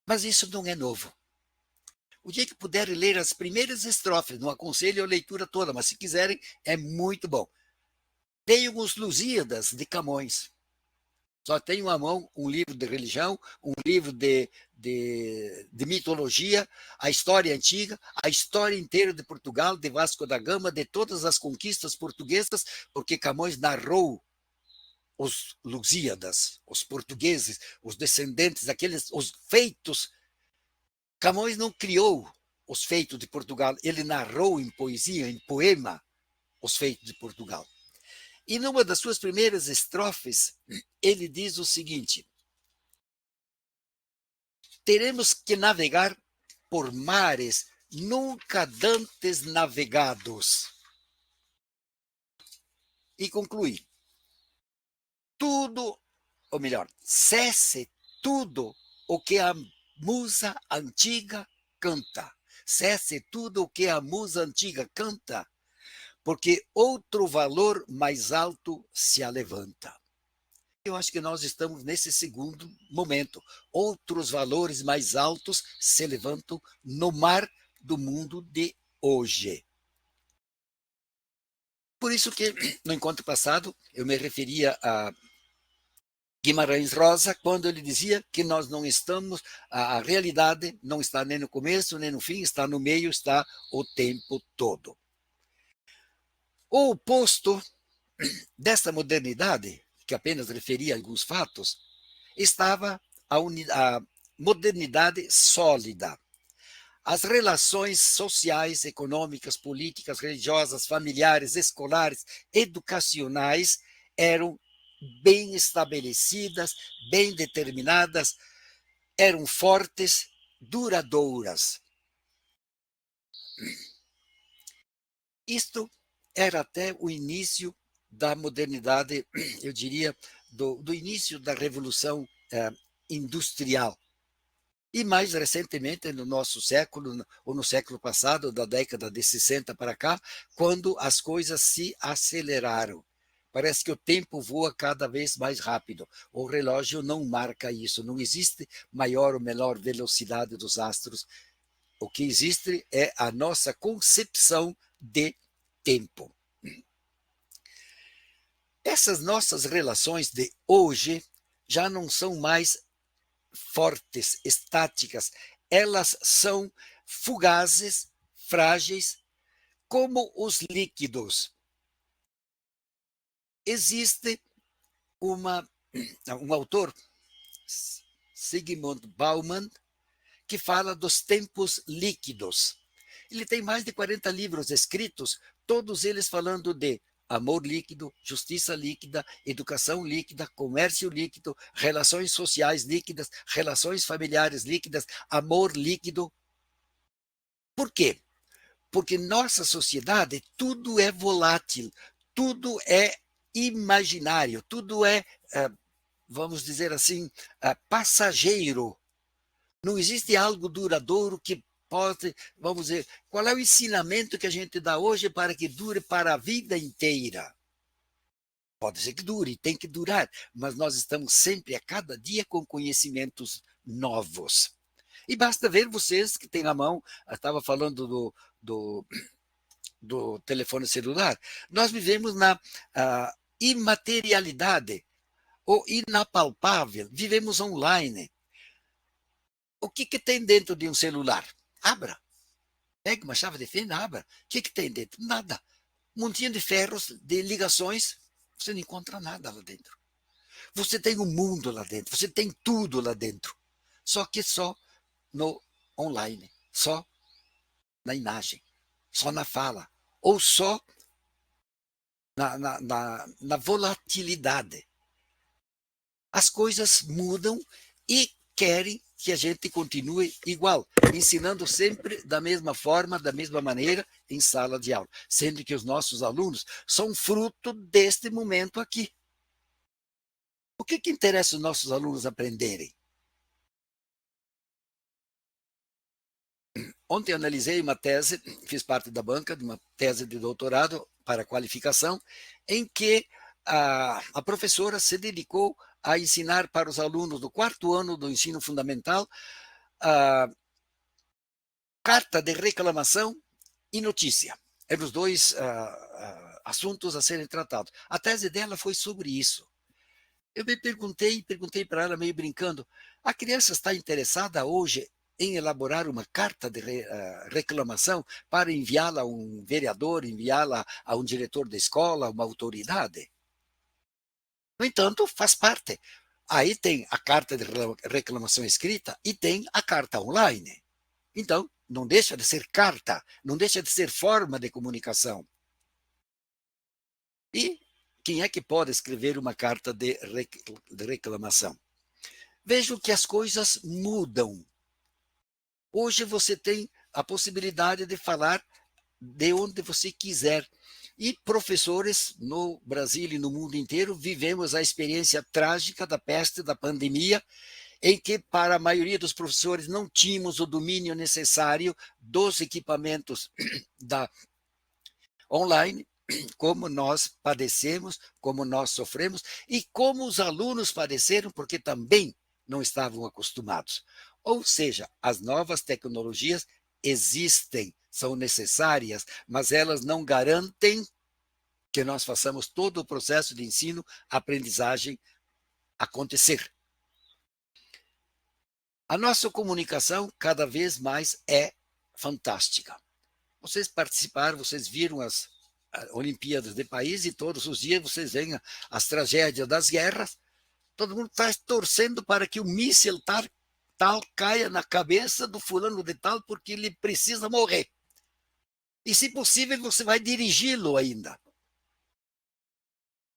Speaker 2: Mas isso não é novo. O dia que puderem ler as primeiras estrofes, não aconselho a leitura toda, mas se quiserem, é muito bom. Tenho os Lusíadas de Camões. Só tenho à mão um livro de religião, um livro de mitologia, a história antiga, a história inteira de Portugal, de Vasco da Gama, de todas as conquistas portuguesas, porque Camões narrou os Lusíadas, os portugueses, os descendentes daqueles, os feitos. Camões não criou os feitos de Portugal, ele narrou em poesia, em poema, os feitos de Portugal. E numa das suas primeiras estrofes, ele diz o seguinte: teremos que navegar por mares nunca dantes navegados. E conclui: tudo, ou melhor, cesse tudo o que a musa antiga canta. Cesse tudo o que a musa antiga canta, porque outro valor mais alto se alevanta. Eu acho que nós estamos nesse segundo momento. Outros valores mais altos se levantam no mar do mundo de hoje. Por isso que, no encontro passado, eu me referia a Guimarães Rosa, quando ele dizia que nós não estamos, a realidade não está nem no começo, nem no fim, está no meio, está o tempo todo. O oposto dessa modernidade, que apenas referia a alguns fatos, estava a modernidade sólida. As relações sociais, econômicas, políticas, religiosas, familiares, escolares, educacionais eram bem estabelecidas, bem determinadas, eram fortes, duradouras. Isto era até o início da modernidade, eu diria, do início da Revolução Industrial. E mais recentemente, no nosso século, ou no século passado, da década de 60 para cá, quando as coisas se aceleraram. Parece que o tempo voa cada vez mais rápido. O relógio não marca isso. Não existe maior ou menor velocidade dos astros. O que existe é a nossa concepção de tempo. Essas nossas relações de hoje já não são mais fortes, estáticas, elas são fugazes, frágeis, como os líquidos. Existe um autor, Zygmunt Bauman, que fala dos tempos líquidos. Ele tem mais de 40 livros escritos, todos eles falando de amor líquido, justiça líquida, educação líquida, comércio líquido, relações sociais líquidas, relações familiares líquidas, amor líquido. Por quê? Porque nossa sociedade, tudo é volátil, tudo é imaginário, tudo é, vamos dizer assim, passageiro. Não existe algo duradouro que pode, vamos dizer, qual é o ensinamento que a gente dá hoje para que dure para a vida inteira? Pode ser que dure, tem que durar, mas nós estamos sempre, a cada dia, com conhecimentos novos. E basta ver vocês que têm a mão, eu estava falando do telefone celular, nós vivemos na imaterialidade, ou inapalpável, vivemos online. O que tem dentro de um celular? Abra. Pegue uma chave de fenda, abra. O que tem dentro? Nada. Um montinho de ferros, de ligações, você não encontra nada lá dentro. Você tem um mundo lá dentro, você tem tudo lá dentro. Só que só no online, só na imagem, só na fala, ou só na volatilidade. As coisas mudam e querem que a gente continue igual, ensinando sempre da mesma forma, da mesma maneira, em sala de aula, sendo que os nossos alunos são fruto deste momento aqui. O que interessa os nossos alunos aprenderem? Ontem eu analisei uma tese, fiz parte da banca de uma tese de doutorado para qualificação, em que a professora se dedicou a ensinar para os alunos do 4º ano do ensino fundamental a carta de reclamação e notícia. Eram os dois assuntos a serem tratados. A tese dela foi sobre isso. Eu me perguntei para ela, meio brincando, a criança está interessada hoje em elaborar uma carta de reclamação para enviá-la a um vereador, enviá-la a um diretor da escola, uma autoridade? No entanto, faz parte. Aí tem a carta de reclamação escrita e tem a carta online. Então, não deixa de ser carta, não deixa de ser forma de comunicação. E quem é que pode escrever uma carta de reclamação? Vejam que as coisas mudam. Hoje você tem a possibilidade de falar de onde você quiser. E professores no Brasil e no mundo inteiro vivemos a experiência trágica da peste, da pandemia, em que para a maioria dos professores não tínhamos o domínio necessário dos equipamentos da online, como nós padecemos, como nós sofremos e como os alunos padeceram, porque também não estavam acostumados. Ou seja, as novas tecnologias existem, são necessárias, mas elas não garantem que nós façamos todo o processo de ensino, aprendizagem acontecer. A nossa comunicação cada vez mais é fantástica. Vocês participaram, vocês viram as Olimpíadas de país e todos os dias vocês veem as tragédias das guerras. Todo mundo está torcendo para que o míssil tal caia na cabeça do fulano de tal, porque ele precisa morrer. E, se possível, você vai dirigi-lo ainda.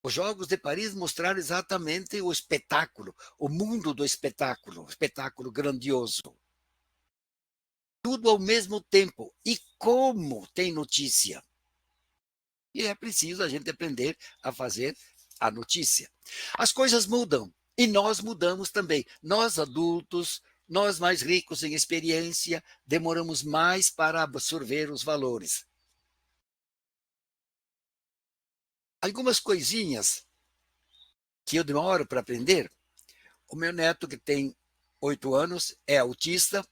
Speaker 2: Os Jogos de Paris mostraram exatamente o espetáculo, o mundo do espetáculo grandioso. Tudo ao mesmo tempo. E como tem notícia? E é preciso a gente aprender a fazer a notícia. As coisas mudam e nós mudamos também. Nós, adultos, nós mais ricos em experiência, demoramos mais para absorver os valores. Algumas coisinhas que eu demoro para aprender. O meu neto, que tem 8 anos, é autista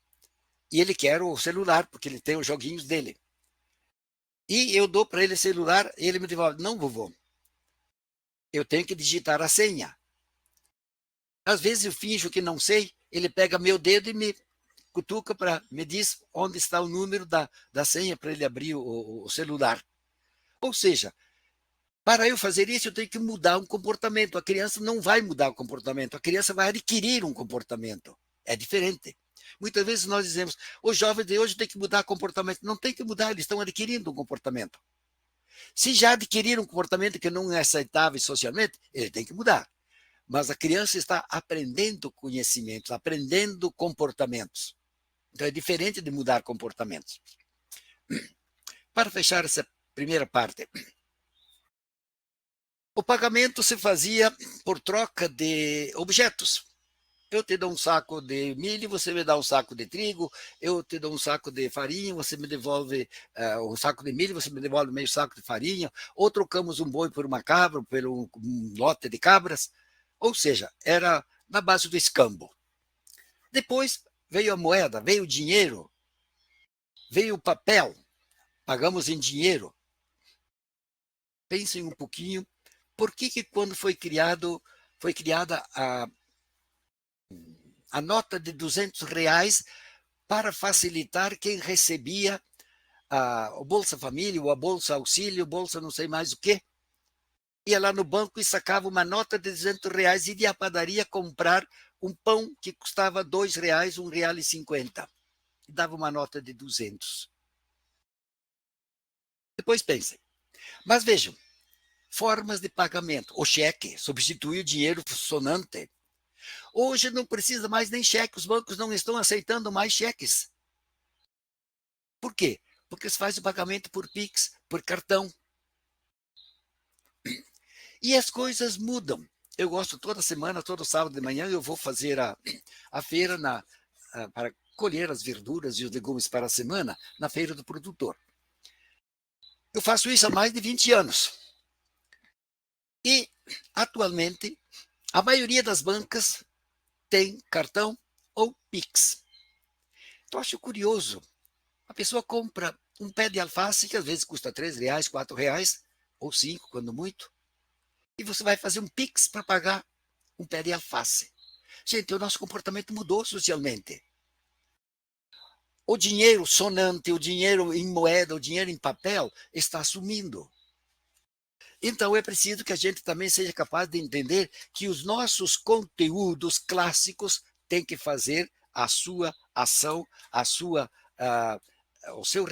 Speaker 2: e ele quer o celular, porque ele tem os joguinhos dele. E eu dou para ele celular e ele me devolve: não, vovô, eu tenho que digitar a senha. Às vezes eu finjo que não sei, ele pega meu dedo e me cutuca, me diz onde está o número da senha para ele abrir o celular. Ou seja, para eu fazer isso, eu tenho que mudar um comportamento. A criança não vai mudar o comportamento, a criança vai adquirir um comportamento. É diferente. Muitas vezes nós dizemos: os jovens de hoje têm que mudar comportamento. Não tem que mudar, eles estão adquirindo um comportamento. Se já adquiriram um comportamento que não é aceitável socialmente, ele tem que mudar. Mas a criança está aprendendo conhecimentos, aprendendo comportamentos. Então é diferente de mudar comportamentos. Para fechar essa primeira parte, o pagamento se fazia por troca de objetos. Eu te dou um saco de milho, você me dá um saco de trigo. Eu te dou um saco de farinha, você me devolve um saco de milho, você me devolve meio saco de farinha. Ou trocamos um boi por uma cabra, por um lote de cabras. Ou seja, era na base do escambo. Depois veio a moeda, veio o dinheiro, veio o papel. Pagamos em dinheiro. Pensem um pouquinho, por que quando foi criada a nota de R$ 200 para facilitar quem recebia o Bolsa Família, ou a Bolsa Auxílio, Bolsa não sei mais o quê, ia lá no banco e sacava uma nota de R$ 200 e ia à padaria comprar um pão que custava R$ 2, R$ 1,50. E dava uma nota de 200. Depois pensem. Mas vejam, formas de pagamento. O cheque substitui o dinheiro sonante. Hoje não precisa mais nem cheque, os bancos não estão aceitando mais cheques. Por quê? Porque se faz o pagamento por Pix, por cartão. E as coisas mudam. Eu gosto toda semana, todo sábado de manhã, eu vou fazer a feira para colher as verduras e os legumes para a semana na feira do produtor. Eu faço isso há mais de 20 anos. E, atualmente, a maioria das bancas tem cartão ou Pix. Então, acho curioso. A pessoa compra um pé de alface, que às vezes custa R$ 3, R$ 4, ou 5, quando muito, e você vai fazer um Pix para pagar um pé de alface. Gente, o nosso comportamento mudou socialmente. O dinheiro sonante, o dinheiro em moeda, o dinheiro em papel está sumindo. Então é preciso que a gente também seja capaz de entender que os nossos conteúdos clássicos têm que fazer a sua ação, o seu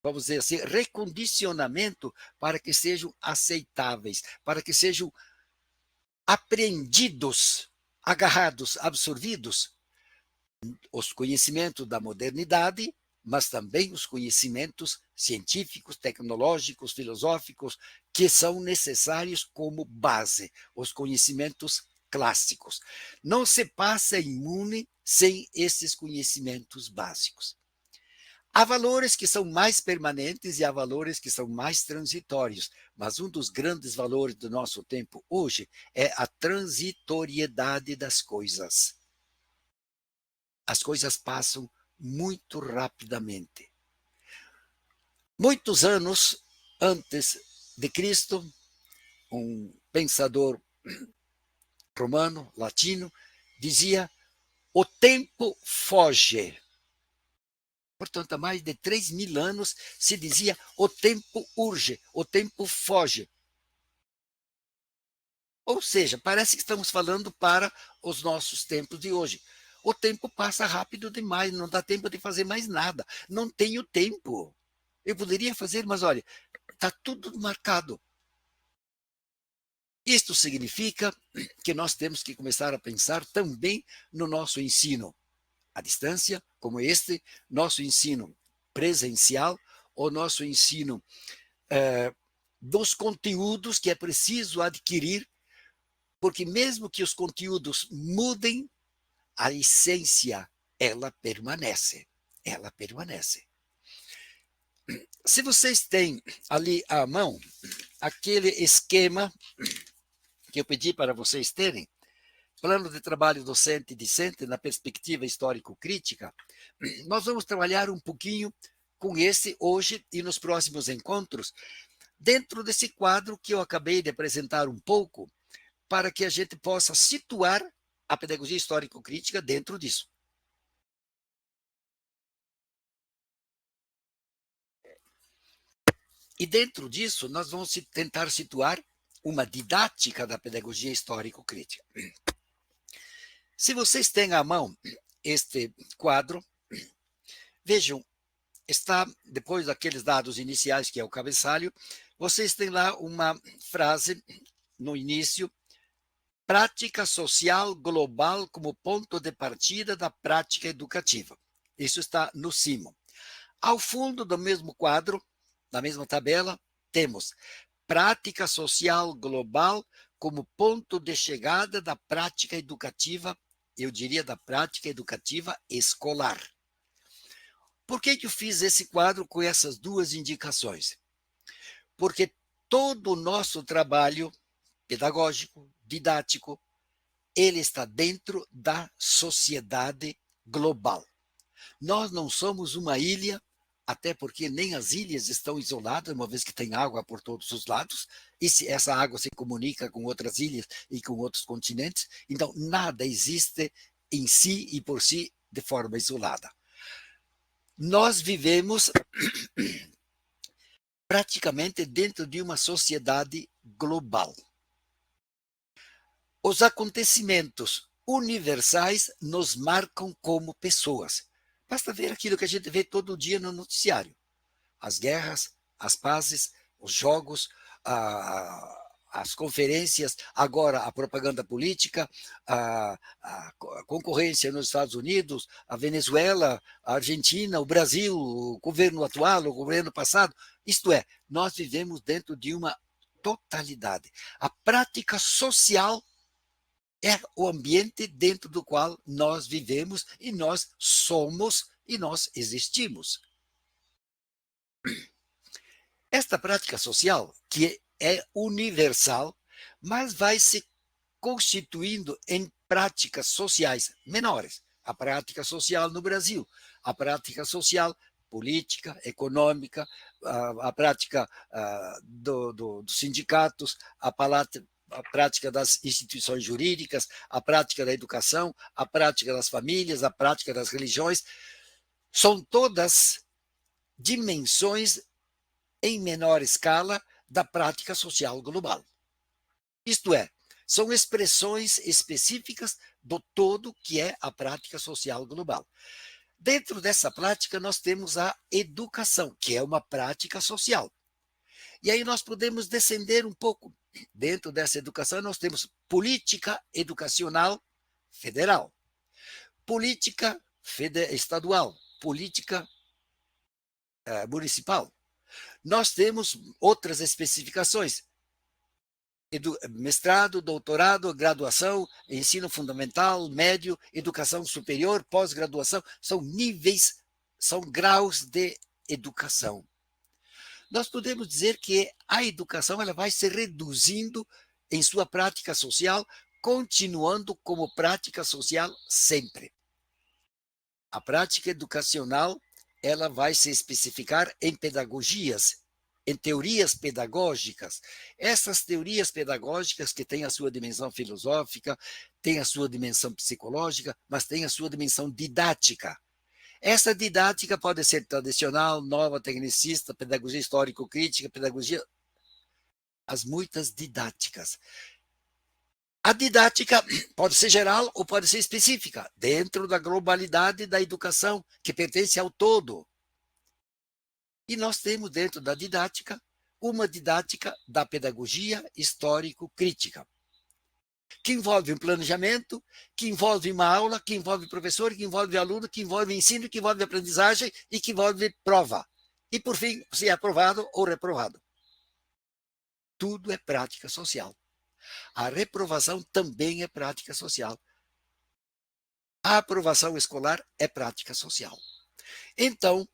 Speaker 2: vamos dizer assim, recondicionamento para que sejam aceitáveis, para que sejam apreendidos, agarrados, absorvidos os conhecimentos da modernidade, mas também os conhecimentos científicos, tecnológicos, filosóficos, que são necessários como base, os conhecimentos clássicos. Não se passa imune sem esses conhecimentos básicos. Há valores que são mais permanentes e há valores que são mais transitórios, mas um dos grandes valores do nosso tempo hoje é a transitoriedade das coisas. As coisas passam muito rapidamente. Muitos anos antes de Cristo, um pensador romano, latino, dizia: o tempo foge. Portanto, há mais de 3.000 anos se dizia: o tempo urge, o tempo foge. Ou seja, parece que estamos falando para os nossos tempos de hoje. O tempo passa rápido demais, não dá tempo de fazer mais nada. Não tenho tempo. Eu poderia fazer, mas olha, está tudo marcado. Isto significa que nós temos que começar a pensar também no nosso ensino à distância, como este, nosso ensino presencial, ou nosso ensino dos conteúdos que é preciso adquirir, porque mesmo que os conteúdos mudem, a essência, ela permanece. Ela permanece. Se vocês têm ali à mão aquele esquema que eu pedi para vocês terem, plano de trabalho docente e discente na perspectiva histórico-crítica, nós vamos trabalhar um pouquinho com esse hoje e nos próximos encontros, dentro desse quadro que eu acabei de apresentar um pouco, para que a gente possa situar a pedagogia histórico-crítica dentro disso. E dentro disso, nós vamos tentar situar uma didática da pedagogia histórico-crítica. Se vocês têm à mão este quadro, vejam, está, depois daqueles dados iniciais, que é o cabeçalho, vocês têm lá uma frase no início: prática social global como ponto de partida da prática educativa. Isso está no cimo. Ao fundo do mesmo quadro, na mesma tabela, temos prática social global como ponto de chegada da prática educativa, eu diria da prática educativa escolar. Por que eu fiz esse quadro com essas duas indicações? Porque todo o nosso trabalho pedagógico, didático, ele está dentro da sociedade global. Nós não somos uma ilha, até porque nem as ilhas estão isoladas, uma vez que tem água por todos os lados, e se essa água se comunica com outras ilhas e com outros continentes, então nada existe em si e por si de forma isolada. Nós vivemos praticamente dentro de uma sociedade global. Os acontecimentos universais nos marcam como pessoas. Basta ver aquilo que a gente vê todo dia no noticiário. As guerras, as pazes, os jogos, as conferências, agora a propaganda política, a concorrência nos Estados Unidos, a Venezuela, a Argentina, o Brasil, o governo atual, o governo passado. Isto é, nós vivemos dentro de uma totalidade. A prática social é o ambiente dentro do qual nós vivemos e nós somos e nós existimos. Esta prática social, que é universal, mas vai se constituindo em práticas sociais menores. A prática social no Brasil, a prática social política, econômica, a prática dos sindicatos, a prática das instituições jurídicas, a prática da educação, a prática das famílias, a prática das religiões, são todas dimensões em menor escala da prática social global. Isto é, são expressões específicas do todo que é a prática social global. Dentro dessa prática, nós temos a educação, que é uma prática social. E aí nós podemos descender um pouco. Dentro dessa educação, nós temos política educacional federal, política estadual, política municipal. Nós temos outras especificações: mestrado, doutorado, graduação, ensino fundamental, médio, educação superior, pós-graduação, são níveis, são graus de educação. Nós podemos dizer que a educação ela vai se reduzindo em sua prática social, continuando como prática social sempre. A prática educacional ela vai se especificar em pedagogias, em teorias pedagógicas. Essas teorias pedagógicas que têm a sua dimensão filosófica, têm a sua dimensão psicológica, mas têm a sua dimensão didática. Essa didática pode ser tradicional, nova, tecnicista, pedagogia histórico-crítica, pedagogia, as muitas didáticas. A didática pode ser geral ou pode ser específica, dentro da globalidade da educação, que pertence ao todo. E nós temos dentro da didática uma didática da pedagogia histórico-crítica, que envolve um planejamento, que envolve uma aula, que envolve professor, que envolve aluno, que envolve ensino, que envolve aprendizagem e que envolve prova. E, por fim, se é aprovado ou reprovado. Tudo é prática social. A reprovação também é prática social. A aprovação escolar é prática social. Então,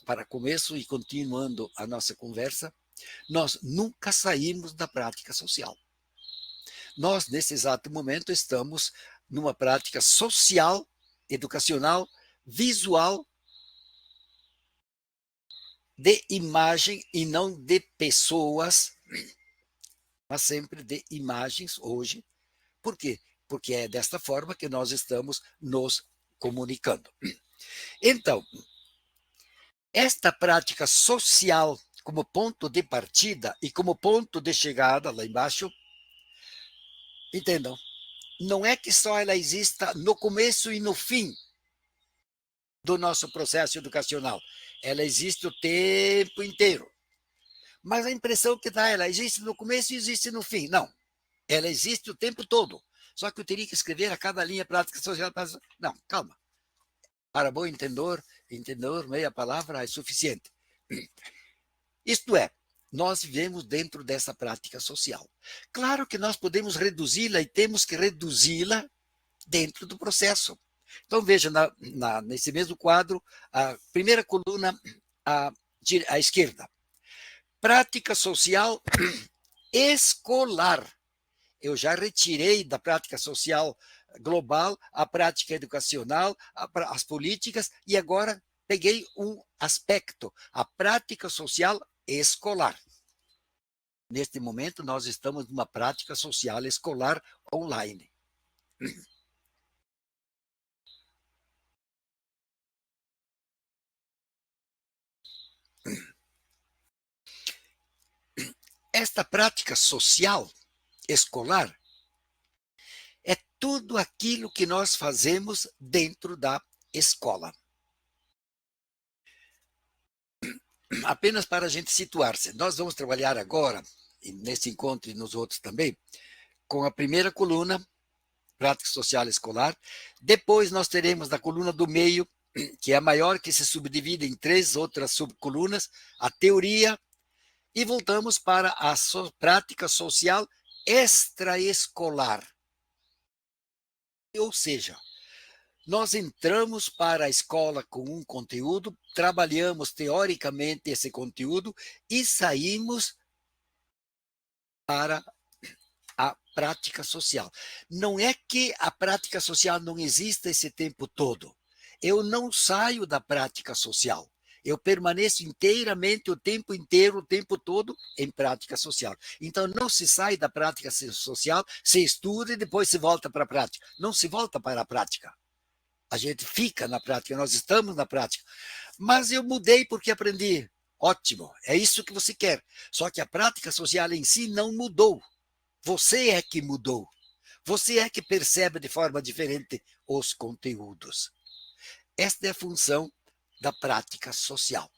Speaker 2: para começo e continuando a nossa conversa, nós nunca saímos da prática social. Nós, nesse exato momento, estamos numa prática social, educacional, visual, de imagem e não de pessoas, mas sempre de imagens hoje. Por quê? Porque é desta forma que nós estamos nos comunicando. Então, esta prática social como ponto de partida e como ponto de chegada lá embaixo, entendam, não é que só ela exista no começo e no fim do nosso processo educacional. Ela existe o tempo inteiro. Mas a impressão que dá, ela existe no começo e existe no fim. Não, ela existe o tempo todo. Só que eu teria que escrever a cada linha prática social. Não, calma. Para bom entendedor, meia palavra é suficiente. Isto é, nós vivemos dentro dessa prática social. Claro que nós podemos reduzi-la e temos que reduzi-la dentro do processo. Então, veja, nesse mesmo quadro, a primeira coluna à esquerda. Prática social escolar. Eu já retirei da prática social global a prática educacional, as políticas, e agora peguei um aspecto, a prática social escolar. Neste momento, nós estamos numa prática social escolar online. Esta prática social escolar é tudo aquilo que nós fazemos dentro da escola. Apenas para a gente situar-se, nós vamos trabalhar agora, nesse encontro e nos outros também, com a primeira coluna, prática social escolar. Depois nós teremos na coluna do meio, que é a maior, que se subdivide em 3 outras subcolunas, a teoria, e voltamos para a prática social extraescolar. Ou seja, nós entramos para a escola com um conteúdo, trabalhamos teoricamente esse conteúdo e saímos para a prática social. Não é que a prática social não exista esse tempo todo. Eu não saio da prática social. Eu permaneço inteiramente o tempo inteiro, o tempo todo, em prática social. Então, não se sai da prática social, se estuda e depois se volta para a prática. Não se volta para a prática. A gente fica na prática, nós estamos na prática. Mas eu mudei porque aprendi. Ótimo, é isso que você quer. Só que a prática social em si não mudou. Você é que mudou. Você é que percebe de forma diferente os conteúdos. Esta é a função da prática social.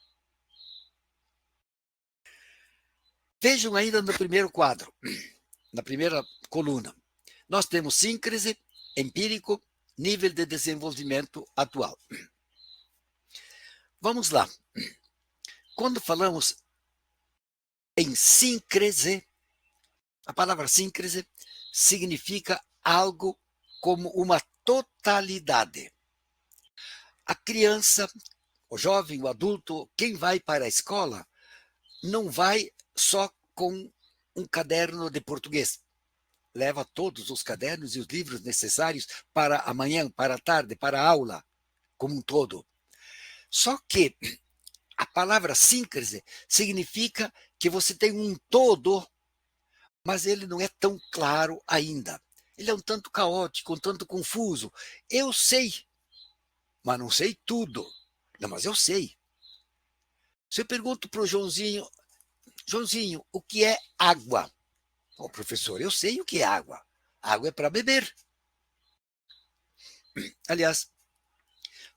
Speaker 2: Vejam ainda no primeiro quadro, na primeira coluna. Nós temos síncrese, empírico, nível de desenvolvimento atual. Vamos lá. Quando falamos em síncrese, a palavra síncrese significa algo como uma totalidade. A criança, o jovem, o adulto, quem vai para a escola, não vai só com um caderno de português. Leva todos os cadernos e os livros necessários para amanhã, para a tarde, para a aula, como um todo. Só que a palavra síncrese significa que você tem um todo, mas ele não é tão claro ainda. Ele é um tanto caótico, um tanto confuso. Eu sei, mas não sei tudo. Não, mas eu sei. Se eu pergunto para o Joãozinho, Joãozinho, o que é água? Ô, professor, eu sei o que é água. água é para beber. Aliás,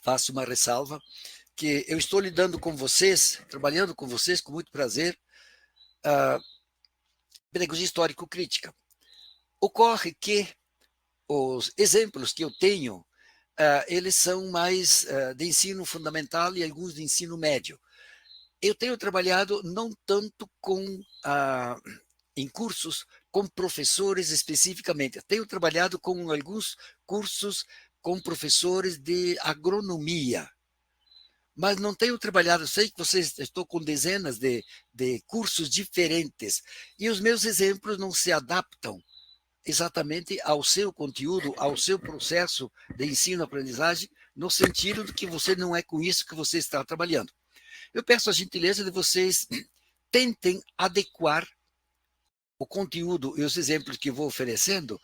Speaker 2: faço uma ressalva, que eu estou lidando com vocês, trabalhando com vocês com muito prazer, pedagogia histórico-crítica. Ocorre que os exemplos que eu tenho, eles são mais de ensino fundamental e alguns de ensino médio. Eu tenho trabalhado não tanto em cursos com professores especificamente. Eu tenho trabalhado com alguns cursos com professores de agronomia, mas não tenho trabalhado, sei que vocês, estou com dezenas de cursos diferentes, e os meus exemplos não se adaptam exatamente ao seu conteúdo, ao seu processo de ensino-aprendizagem, no sentido de que você não é com isso que você está trabalhando. Eu peço a gentileza de vocês tentem adequar o conteúdo e os exemplos que vou oferecendo,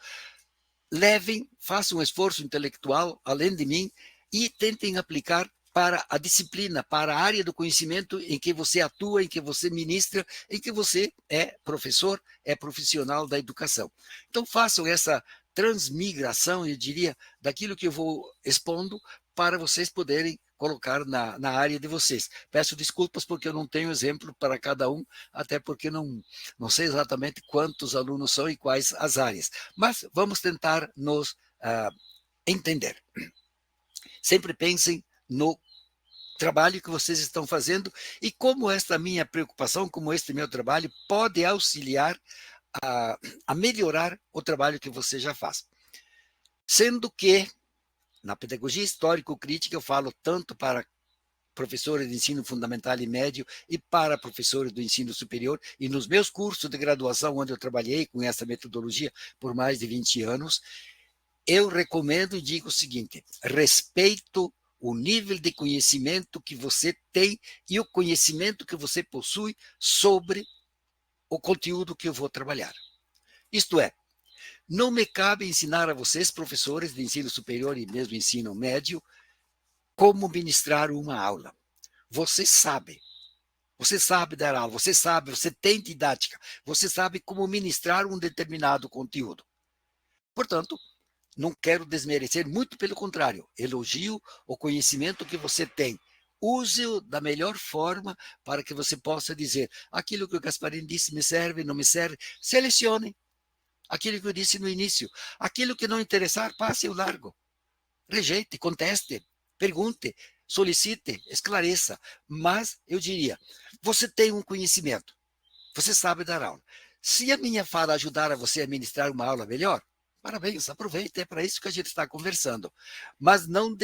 Speaker 2: levem, façam um esforço intelectual, além de mim, e tentem aplicar para a disciplina, para a área do conhecimento em que você atua, em que você ministra, em que você é professor, é profissional da educação. Então, façam essa transmigração, eu diria, daquilo que eu vou expondo para vocês poderem colocar na área de vocês. Peço desculpas porque eu não tenho exemplo para cada um, até porque não sei exatamente quantos alunos são e quais as áreas. Mas vamos tentar nos entender. Sempre pensem no trabalho que vocês estão fazendo e como esta minha preocupação, como este meu trabalho pode auxiliar a melhorar o trabalho que você já faz. Sendo que, na pedagogia histórico-crítica, eu falo tanto para professores de ensino fundamental e médio e para professores do ensino superior, e nos meus cursos de graduação, onde eu trabalhei com essa metodologia por mais de 20 anos, eu recomendo e digo o seguinte: respeito o nível de conhecimento que você tem e o conhecimento que você possui sobre o conteúdo que eu vou trabalhar. Isto é, não me cabe ensinar a vocês, professores de ensino superior e mesmo ensino médio, como ministrar uma aula. Você sabe dar aula, você tem didática, você sabe como ministrar um determinado conteúdo. Portanto, não quero desmerecer, muito pelo contrário, elogio o conhecimento que você tem. Use-o da melhor forma para que você possa dizer: aquilo que o Gasparini disse me serve, não me serve. Selecione aquilo que eu disse no início. Aquilo que não interessar, passe ao largo. Rejeite, conteste, pergunte, solicite, esclareça. Mas eu diria: você tem um conhecimento, você sabe dar aula. Se a minha fala ajudar a você a ministrar uma aula melhor, parabéns, aproveite, é para isso que a gente está conversando. Mas não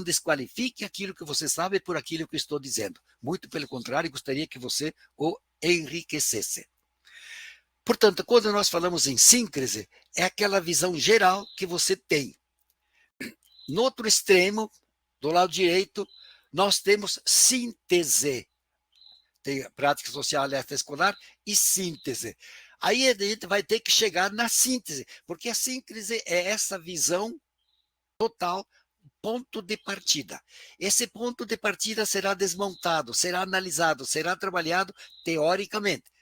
Speaker 2: desqualifique aquilo que você sabe por aquilo que eu estou dizendo. Muito pelo contrário, gostaria que você o enriquecesse. Portanto, quando nós falamos em síncrese, é aquela visão geral que você tem. No outro extremo, do lado direito, nós temos síntese. Tem prática social extraescolar e síntese. Aí a gente vai ter que chegar na síntese, porque a síntese é essa visão total, ponto de partida. Esse ponto de partida será desmontado, será analisado, será trabalhado teoricamente.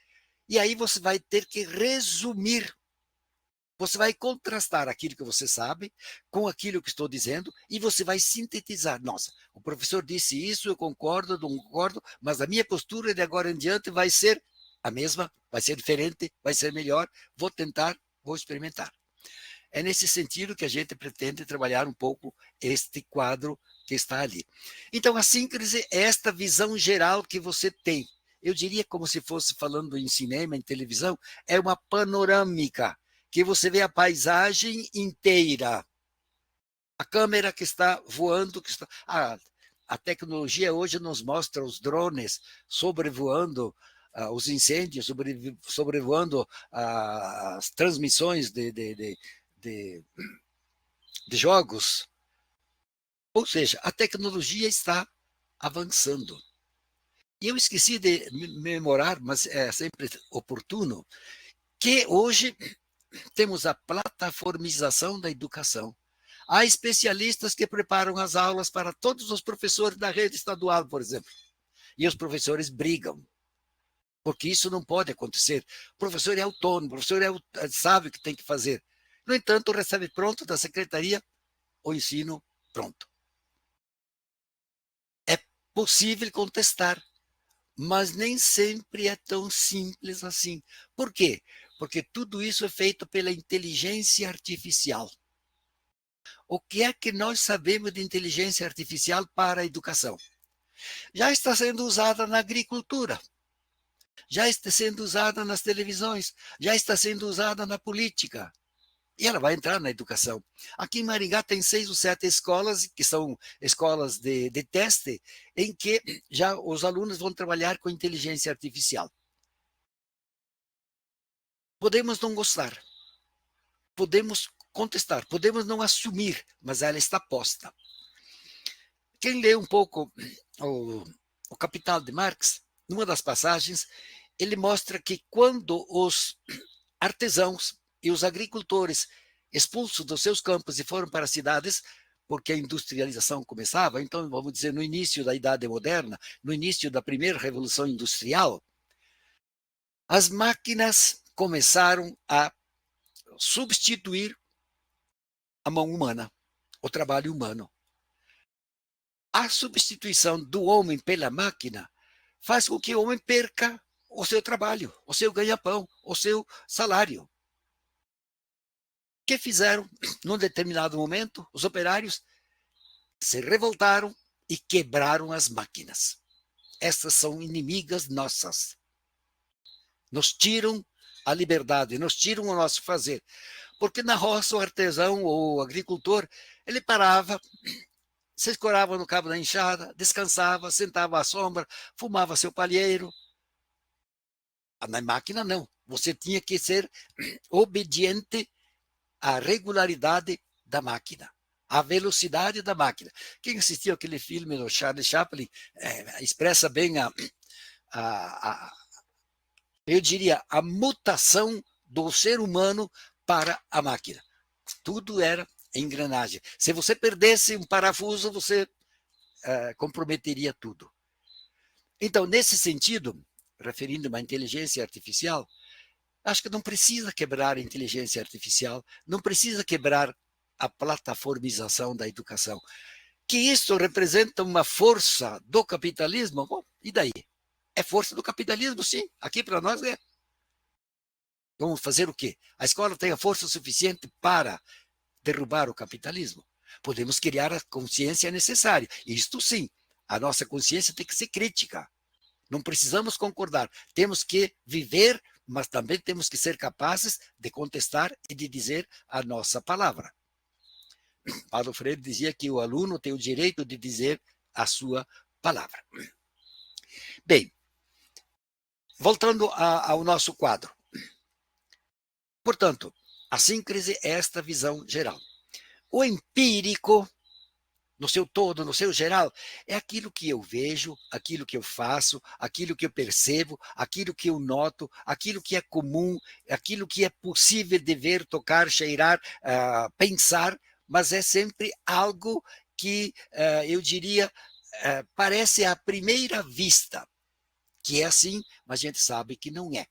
Speaker 2: E aí você vai ter que resumir. Você vai contrastar aquilo que você sabe com aquilo que estou dizendo e você vai sintetizar. Nossa, o professor disse isso, eu concordo, não concordo, mas a minha postura de agora em diante vai ser a mesma, vai ser diferente, vai ser melhor, vou tentar, vou experimentar. É nesse sentido que a gente pretende trabalhar um pouco este quadro que está ali. Então, a síncrese é esta visão geral que você tem. Eu diria como se fosse falando em cinema, em televisão, é uma panorâmica, que você vê a paisagem inteira. A câmera que está voando, a tecnologia hoje nos mostra os drones sobrevoando os incêndios, sobrevoando as transmissões de jogos. Ou seja, a tecnologia está avançando. E eu esqueci de memorar, mas é sempre oportuno, que hoje temos a plataformização da educação. Há especialistas que preparam as aulas para todos os professores da rede estadual, por exemplo. E os professores brigam, porque isso não pode acontecer. O professor é autônomo, o professor sabe o que tem que fazer. No entanto, recebe pronto da secretaria o ensino pronto. É possível contestar, mas nem sempre é tão simples assim. Por quê? Porque tudo isso é feito pela inteligência artificial. O que é que nós sabemos de inteligência artificial para a educação? Já está sendo usada na agricultura, já está sendo usada nas televisões, já está sendo usada na política. E ela vai entrar na educação. Aqui em Maringá tem 6 ou 7 escolas, que são escolas de teste, em que já os alunos vão trabalhar com inteligência artificial. Podemos não gostar, podemos contestar, podemos não assumir, mas ela está posta. Quem lê um pouco o Capital de Marx, numa das passagens, ele mostra que quando os artesãos e os agricultores expulsos dos seus campos e foram para as cidades, porque a industrialização começava, então vamos dizer no início da Idade Moderna, no início da primeira Revolução Industrial, as máquinas começaram a substituir a mão humana, o trabalho humano. A substituição do homem pela máquina faz com que o homem perca o seu trabalho, o seu ganha-pão, o seu salário. O que fizeram num determinado momento? Os operários se revoltaram e quebraram as máquinas. Essas são inimigas nossas. Nos tiram a liberdade, nos tiram o nosso fazer. Porque na roça o artesão ou o agricultor, ele parava, se escorava no cabo da enxada, descansava, sentava à sombra, fumava seu palheiro. Na máquina não. Você tinha que ser obediente à regularidade da máquina, à velocidade da máquina. Quem assistiu aquele filme do Charlie Chaplin expressa bem eu diria, a mutação do ser humano para a máquina. Tudo era engrenagem. Se você perdesse um parafuso, você comprometeria tudo. Então, nesse sentido, referindo-me à inteligência artificial, acho que não precisa quebrar a inteligência artificial, não precisa quebrar a plataformização da educação. Que isso representa uma força do capitalismo? Bom, e daí? É força do capitalismo, sim. Aqui para nós é. Vamos fazer o quê? A escola tem a força suficiente para derrubar o capitalismo? Podemos criar a consciência necessária. Isto sim, a nossa consciência tem que ser crítica. Não precisamos concordar. Temos que viver, mas também temos que ser capazes de contestar e de dizer a nossa palavra. Paulo Freire dizia que o aluno tem o direito de dizer a sua palavra. Bem, voltando ao nosso quadro. Portanto, a síncrese é esta visão geral. O empírico, no seu todo, no seu geral, é aquilo que eu vejo, aquilo que eu faço, aquilo que eu percebo, aquilo que eu noto, aquilo que é comum, aquilo que é possível de ver, tocar, cheirar, pensar, mas é sempre algo que, eu diria, parece à primeira vista, que é assim, mas a gente sabe que não é.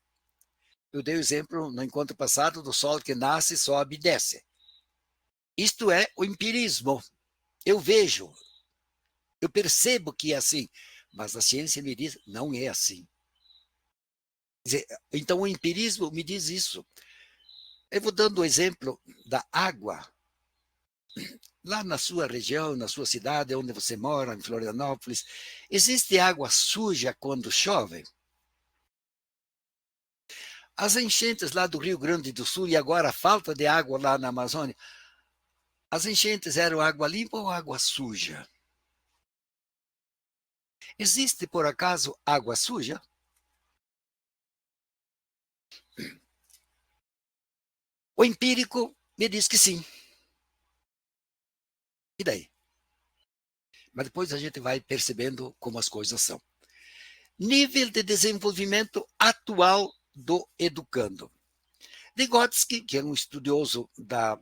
Speaker 2: Eu dei o exemplo no encontro passado do sol que nasce, sobe e desce. Isto é o empirismo. Eu vejo, eu percebo que é assim, mas a ciência me diz não é assim. Então o empirismo me diz isso. Eu vou dando o exemplo da água. Lá na sua região, na sua cidade, onde você mora, em Florianópolis, existe água suja quando chove? As enchentes lá do Rio Grande do Sul e agora a falta de água lá na Amazônia, as enchentes eram água limpa ou água suja? Existe, por acaso, água suja? O empírico me diz que sim. E daí? Mas depois a gente vai percebendo como as coisas são. Nível de desenvolvimento atual do educando. Vygotsky, que é um estudioso da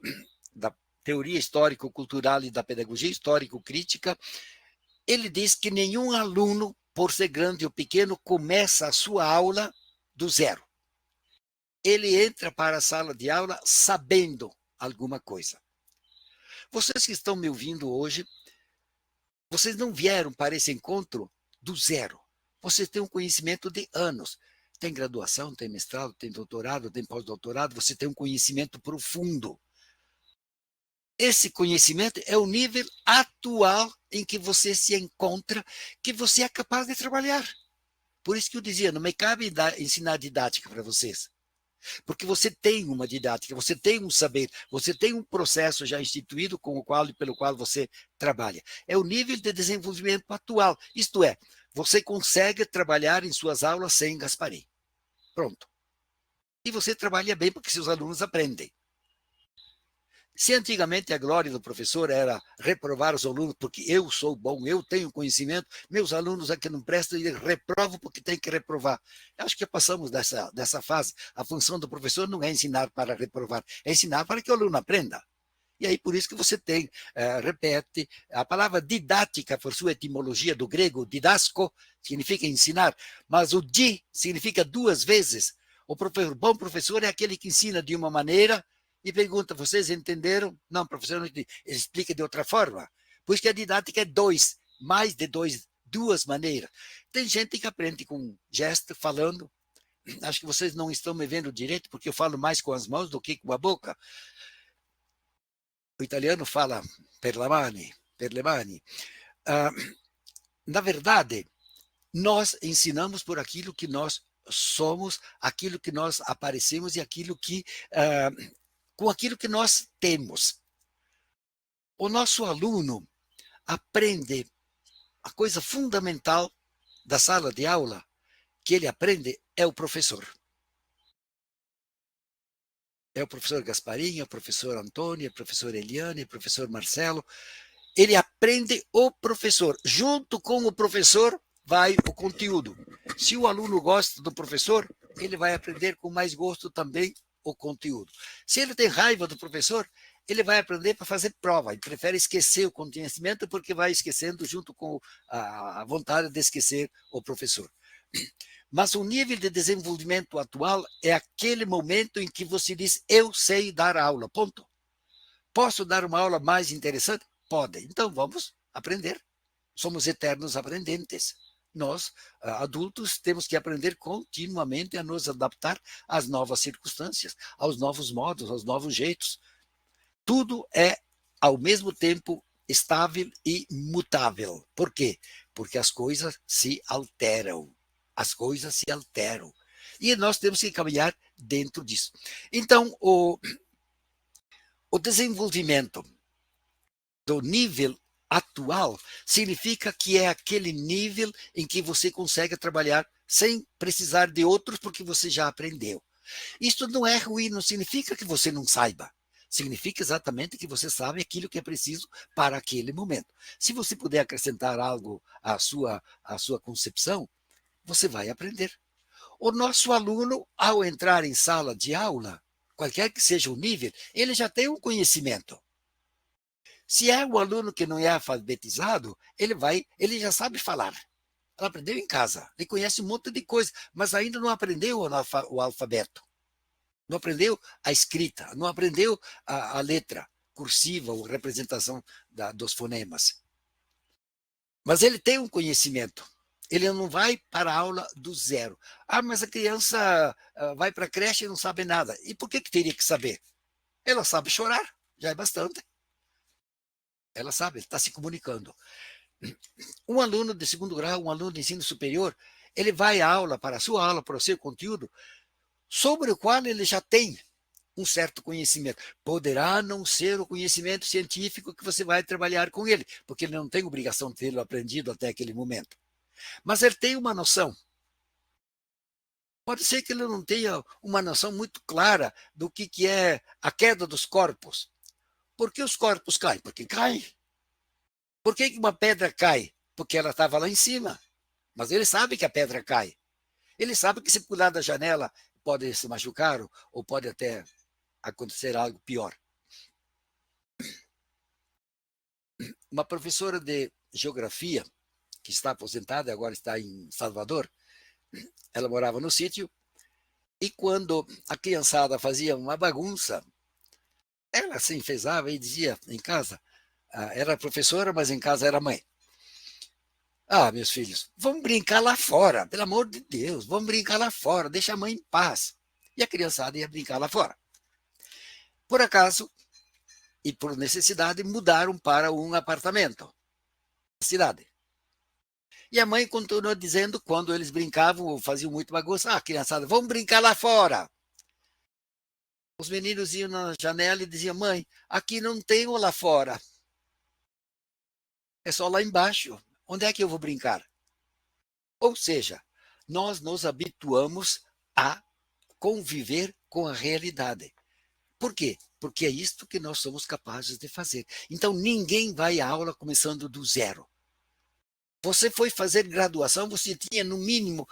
Speaker 2: teoria histórico-cultural e da pedagogia histórico-crítica, ele diz que nenhum aluno, por ser grande ou pequeno, começa a sua aula do zero. Ele entra para a sala de aula sabendo alguma coisa. Vocês que estão me ouvindo hoje, vocês não vieram para esse encontro do zero. Vocês têm um conhecimento de anos. Tem graduação, tem mestrado, tem doutorado, tem pós-doutorado, você tem um conhecimento profundo. Esse conhecimento é o nível atual em que você se encontra, que você é capaz de trabalhar. Por isso que eu dizia, não me cabe ensinar didática para vocês. Porque você tem uma didática, você tem um saber, você tem um processo já instituído com o qual e pelo qual você trabalha. É o nível de desenvolvimento atual. Isto é, você consegue trabalhar em suas aulas sem Gasparim. Pronto. E você trabalha bem porque seus alunos aprendem. Se antigamente a glória do professor era reprovar os alunos porque eu sou bom, eu tenho conhecimento, meus alunos aqui não prestam e reprovam porque tem que reprovar. Eu acho que passamos dessa fase. A função do professor não é ensinar para reprovar, é ensinar para que o aluno aprenda. E aí por isso que você tem, repete, a palavra didática, por sua etimologia do grego, didasco, significa ensinar, mas o di significa duas vezes. O bom professor é aquele que ensina de uma maneira e pergunta, vocês entenderam? Não, professor, não entendi. Explica de outra forma. Por isso que a didática é mais de duas maneiras. Tem gente que aprende com gesto, falando. Acho que vocês não estão me vendo direito, porque eu falo mais com as mãos do que com a boca. O italiano fala per le mani. Na verdade, nós ensinamos por aquilo que nós somos, aquilo que nós aparecemos e aquilo que com aquilo que nós temos. O nosso aluno aprende a coisa fundamental da sala de aula, que ele aprende é o professor. É o professor Gasparim, é o professor Antônio, é o professor Eliane, é o professor Marcelo. Ele aprende o professor. Junto com o professor vai o conteúdo. Se o aluno gosta do professor, ele vai aprender com mais gosto também o conteúdo. Se ele tem raiva do professor, ele vai aprender para fazer prova. Ele prefere esquecer o conhecimento porque vai esquecendo junto com a vontade de esquecer o professor. Mas o nível de desenvolvimento atual é aquele momento em que você diz, eu sei dar aula, ponto. Posso dar uma aula mais interessante? Pode. Então vamos aprender. Somos eternos aprendentes. Nós, adultos, temos que aprender continuamente a nos adaptar às novas circunstâncias, aos novos modos, aos novos jeitos. Tudo é, ao mesmo tempo, estável e mutável. Por quê? Porque as coisas se alteram. As coisas se alteram. E nós temos que caminhar dentro disso. Então, o desenvolvimento do nível atual significa que é aquele nível em que você consegue trabalhar sem precisar de outros porque você já aprendeu. Isso não é ruim, não significa que você não saiba. Significa exatamente que você sabe aquilo que é preciso para aquele momento. Se você puder acrescentar algo à sua concepção, você vai aprender. O nosso aluno, ao entrar em sala de aula, qualquer que seja o nível, ele já tem um conhecimento. Se é um aluno que não é alfabetizado, ele já sabe falar. Ele aprendeu em casa, ele conhece um monte de coisa, mas ainda não aprendeu o alfabeto. Não aprendeu a escrita, não aprendeu a letra cursiva ou representação dos fonemas. Mas ele tem um conhecimento. Ele não vai para a aula do zero. Ah, mas a criança vai para a creche e não sabe nada. E por que teria que saber? Ela sabe chorar, já é bastante. Ela sabe, ele está se comunicando. Um aluno de segundo grau, um aluno de ensino superior, ele vai à aula, para a sua aula, para o seu conteúdo, sobre o qual ele já tem um certo conhecimento. Poderá não ser o conhecimento científico que você vai trabalhar com ele, porque ele não tem obrigação de tê-lo aprendido até aquele momento. Mas ele tem uma noção. Pode ser que ele não tenha uma noção muito clara do que é a queda dos corpos. Por que os corpos caem? Porque caem. Por que uma pedra cai? Porque ela estava lá em cima. Mas ele sabe que a pedra cai. Ele sabe que se pular da janela pode se machucar ou pode até acontecer algo pior. Uma professora de geografia, que está aposentada, agora está em Salvador, ela morava no sítio, e quando a criançada fazia uma bagunça, ela se enfezava e dizia em casa, era professora, mas em casa era mãe. Ah, meus filhos, vamos brincar lá fora, pelo amor de Deus, vamos brincar lá fora, deixa a mãe em paz. E a criançada ia brincar lá fora. Por acaso, e por necessidade, mudaram para um apartamento na cidade. E a mãe continuou dizendo, quando eles brincavam ou faziam muito bagunça, criançada, vamos brincar lá fora. Os meninos iam na janela e diziam, mãe, aqui não tem o lá fora. É só lá embaixo. Onde é que eu vou brincar? Ou seja, nós nos habituamos a conviver com a realidade. Por quê? Porque é isto que nós somos capazes de fazer. Então, ninguém vai à aula começando do zero. Você foi fazer graduação, você tinha, no mínimo,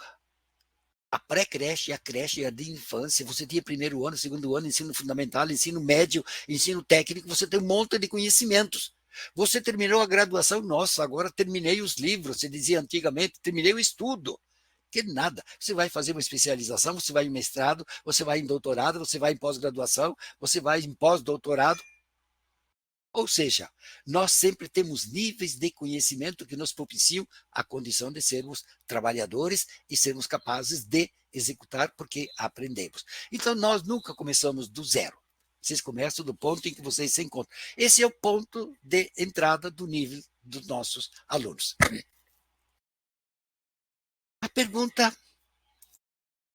Speaker 2: a pré-creche, a creche, a de infância, você tinha primeiro ano, segundo ano, ensino fundamental, ensino médio, ensino técnico, você tem um monte de conhecimentos. Você terminou a graduação, nossa, agora terminei os livros, você dizia antigamente, terminei o estudo. Que nada. Você vai fazer uma especialização, você vai em mestrado, você vai em doutorado, você vai em pós-graduação, você vai em pós-doutorado. Ou seja, nós sempre temos níveis de conhecimento que nos propiciam a condição de sermos trabalhadores e sermos capazes de executar porque aprendemos. Então, nós nunca começamos do zero. Vocês começam do ponto em que vocês se encontram. Esse é o ponto de entrada do nível dos nossos alunos. A pergunta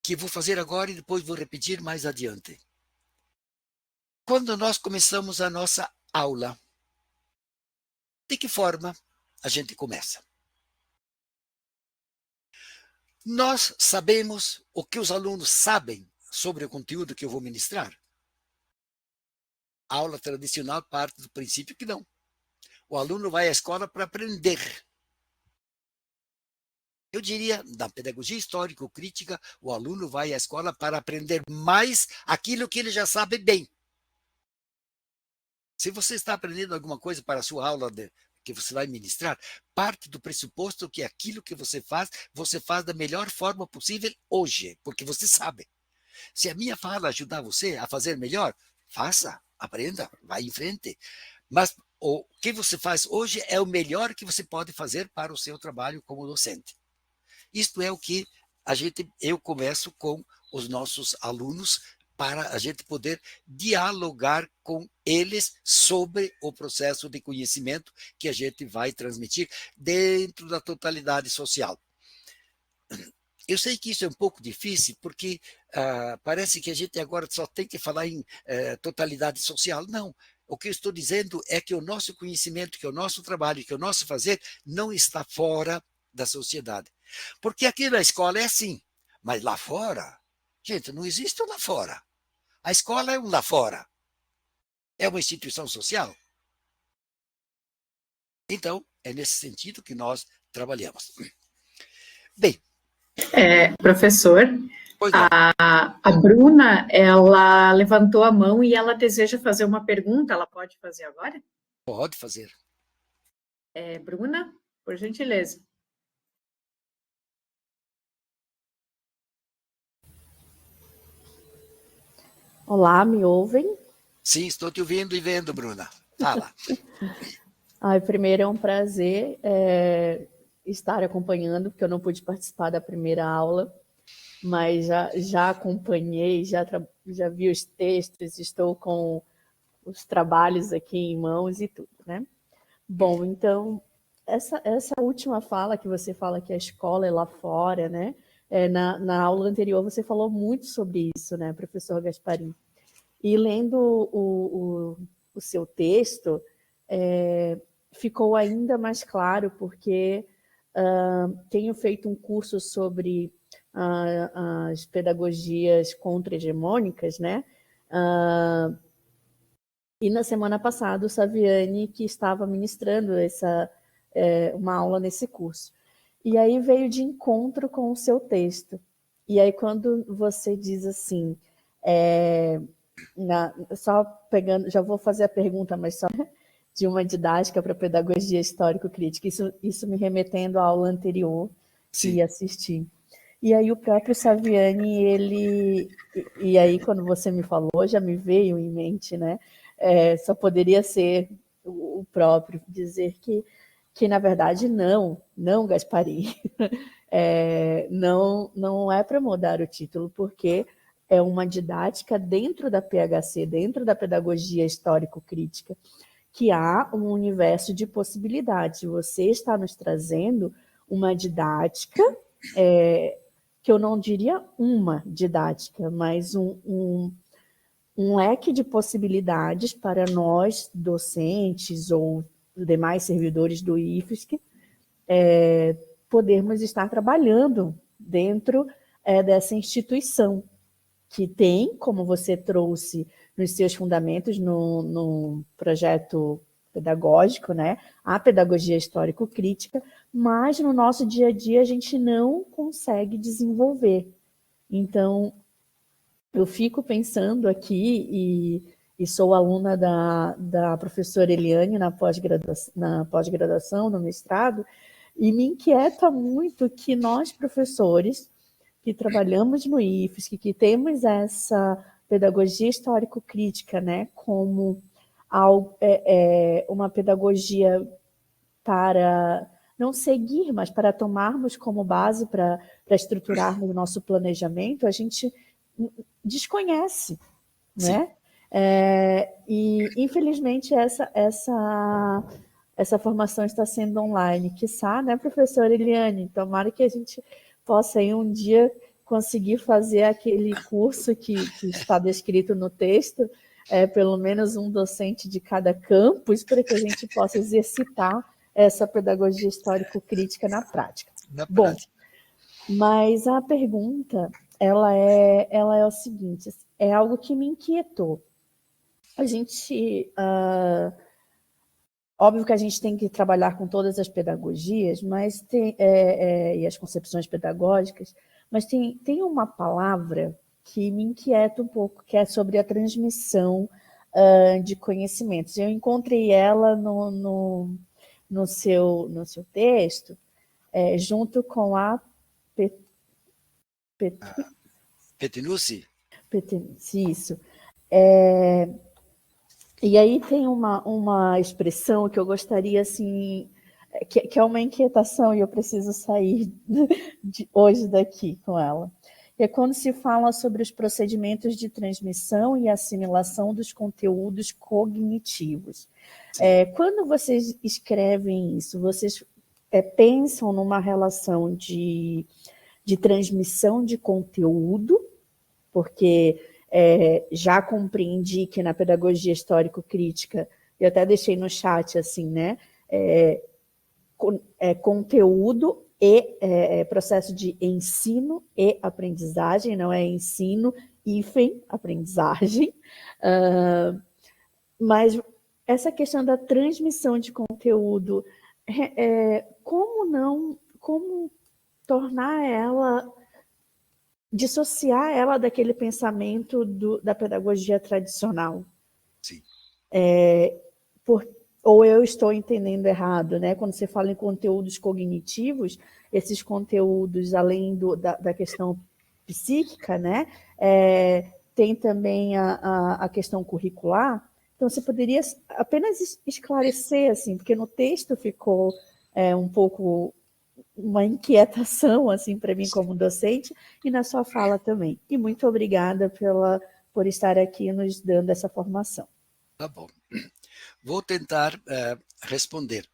Speaker 2: que vou fazer agora e depois vou repetir mais adiante. Quando nós começamos a nossa aula, de que forma a gente começa? Nós sabemos o que os alunos sabem sobre o conteúdo que eu vou ministrar? A aula tradicional parte do princípio que não. O aluno vai à escola para aprender. Eu diria, na pedagogia histórico-crítica, o aluno vai à escola para aprender mais aquilo que ele já sabe bem. Se você está aprendendo alguma coisa para a sua aula que você vai ministrar, parte do pressuposto que aquilo que você faz da melhor forma possível hoje, porque você sabe. Se a minha fala ajudar você a fazer melhor, faça, aprenda, vá em frente. Mas o que você faz hoje é o melhor que você pode fazer para o seu trabalho como docente. Isto é o que eu começo com os nossos alunos para a gente poder dialogar com eles sobre o processo de conhecimento que a gente vai transmitir dentro da totalidade social. Eu sei que isso é um pouco difícil, porque parece que a gente agora só tem que falar em totalidade social. Não. O que eu estou dizendo é que o nosso conhecimento, que o nosso trabalho, que o nosso fazer não está fora da sociedade. Porque aqui na escola é assim, mas lá fora, gente, não existe um lá fora. A escola é um lá fora. É uma instituição social. Então, é nesse sentido que nós trabalhamos. Bem.
Speaker 1: Professor, a Bruna, ela levantou a mão e ela deseja fazer uma pergunta. Ela pode fazer agora?
Speaker 2: Pode fazer.
Speaker 1: Bruna, por gentileza.
Speaker 3: Olá, me ouvem?
Speaker 2: Sim, estou te ouvindo e vendo, Bruna. Fala.
Speaker 3: Primeiro é um prazer estar acompanhando, porque eu não pude participar da primeira aula, mas já acompanhei, já vi os textos, estou com os trabalhos aqui em mãos e tudo, né? Bom, então, essa última fala que você fala que a escola é lá fora, né? Na aula anterior você falou muito sobre isso, né, professor Gasparim? E lendo o seu texto, ficou ainda mais claro, porque tenho feito um curso sobre as pedagogias contra-hegemônicas, né? E na semana passada, o Saviani, que estava ministrando uma aula nesse curso. E aí veio de encontro com o seu texto. E aí quando você diz assim, só pegando, já vou fazer a pergunta, mas só de uma didática para pedagogia histórico-crítica, isso me remetendo à aula anterior que assisti. E aí o próprio Saviani, e aí quando você me falou, já me veio em mente, né? só poderia ser o próprio, dizer que na verdade não, Gasparim, não é para mudar o título, porque é uma didática dentro da PHC, dentro da pedagogia histórico-crítica, que há um universo de possibilidades. Você está nos trazendo uma didática, que eu não diria uma didática, mas um leque de possibilidades para nós, docentes ou demais servidores do IFSC, podermos estar trabalhando dentro dessa instituição, que tem, como você trouxe nos seus fundamentos no projeto pedagógico, né, a pedagogia histórico-crítica, mas no nosso dia a dia a gente não consegue desenvolver. Então, eu fico pensando aqui, e sou aluna da professora Eliane na pós-graduação, no mestrado, e me inquieta muito que nós, professores, que trabalhamos no IFSC, que temos essa pedagogia histórico-crítica, né, como uma pedagogia para não seguir, mas para tomarmos como base para estruturarmos o nosso planejamento, a gente desconhece, né? E, infelizmente, essa formação está sendo online, quiçá, né, professora Eliane? Tomara que a gente possa aí um dia conseguir fazer aquele curso que está descrito no texto, pelo menos um docente de cada campus, para que a gente possa exercitar essa pedagogia histórico-crítica na prática. Bom, mas a pergunta, ela é o seguinte, é algo que me inquietou. A gente... óbvio que a gente tem que trabalhar com todas as pedagogias, mas e as concepções pedagógicas, mas tem uma palavra que me inquieta um pouco, que é sobre a transmissão de conhecimentos. Eu encontrei ela no seu texto, junto com a
Speaker 2: Petinucci?
Speaker 3: Isso. E aí tem uma expressão que eu gostaria, assim, que é uma inquietação, e eu preciso sair hoje daqui com ela. É quando se fala sobre os procedimentos de transmissão e assimilação dos conteúdos cognitivos. Quando vocês escrevem isso, vocês pensam numa relação de transmissão de conteúdo, porque já compreendi que na pedagogia histórico-crítica, eu até deixei no chat assim, né? Conteúdo e processo de ensino e aprendizagem, não é ensino, aprendizagem. Mas essa questão da transmissão de conteúdo, como tornar ela, dissociar ela daquele pensamento da pedagogia tradicional?
Speaker 2: Sim.
Speaker 3: Ou eu estou entendendo errado, né? Quando você fala em conteúdos cognitivos, esses conteúdos, além da questão psíquica, né? Tem também a questão curricular. Então, você poderia apenas esclarecer, assim, porque no texto ficou um pouco uma inquietação, assim, para mim como docente, e na sua fala também. E muito obrigada por estar aqui nos dando essa formação.
Speaker 2: Tá bom. Vou tentar responder.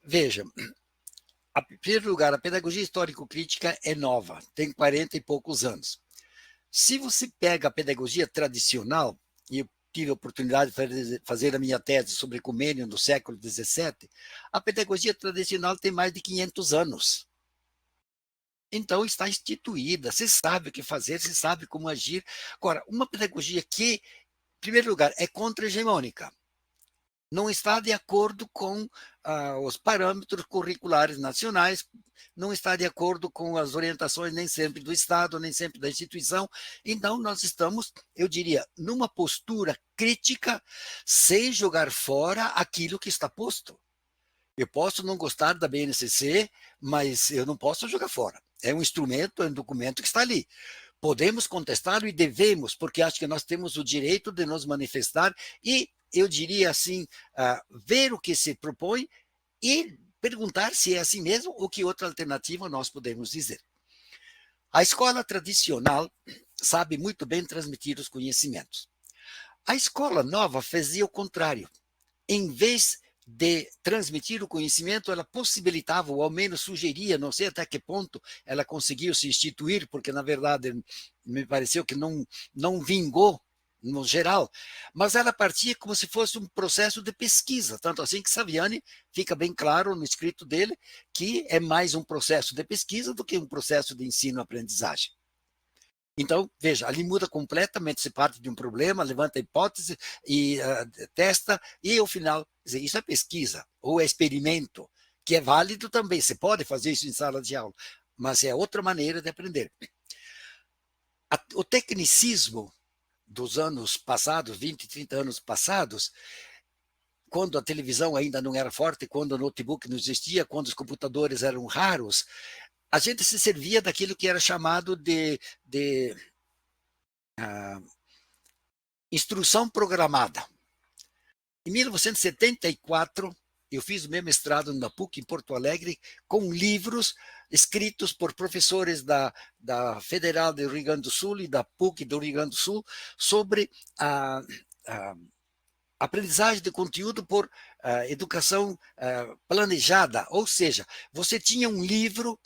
Speaker 2: Veja, em primeiro lugar, a pedagogia histórico-crítica é nova, tem 40 e poucos anos. Se você pega a pedagogia tradicional, e eu tive a oportunidade de fazer a minha tese sobre ecumênio no século XVII, a pedagogia tradicional tem mais de 500 anos. Então, está instituída, se sabe o que fazer, se sabe como agir. Agora, uma pedagogia que, em primeiro lugar, é contra-hegemônica, não está de acordo com os parâmetros curriculares nacionais, não está de acordo com as orientações nem sempre do Estado, nem sempre da instituição. Então, nós estamos, eu diria, numa postura crítica, sem jogar fora aquilo que está posto. Eu posso não gostar da BNCC, mas eu não posso jogar fora. É um instrumento, é um documento que está ali. Podemos contestá-lo e devemos, porque acho que nós temos o direito de nos manifestar e eu diria assim, ver o que se propõe e perguntar se é assim mesmo ou que outra alternativa nós podemos dizer. A escola tradicional sabe muito bem transmitir os conhecimentos. A escola nova fazia o contrário. Em vez de transmitir o conhecimento, ela possibilitava, ou ao menos sugeria, não sei até que ponto ela conseguiu se instituir, porque na verdade me pareceu que não vingou no geral, mas ela partia como se fosse um processo de pesquisa, tanto assim que Saviani fica bem claro no escrito dele que é mais um processo de pesquisa do que um processo de ensino-aprendizagem. Então, veja, ali muda completamente, se parte de um problema, levanta a hipótese e testa, e ao final, dizer, isso é pesquisa, ou é experimento, que é válido também, você pode fazer isso em sala de aula, mas é outra maneira de aprender. O tecnicismo dos anos passados, 20, 30 anos passados, quando a televisão ainda não era forte, quando o notebook não existia, quando os computadores eram raros, a gente se servia daquilo que era chamado de instrução programada. Em 1974, eu fiz o meu mestrado na PUC em Porto Alegre com livros escritos por professores da Federal do Rio Grande do Sul e da PUC do Rio Grande do Sul sobre a aprendizagem de conteúdo por educação planejada, ou seja, você tinha um livro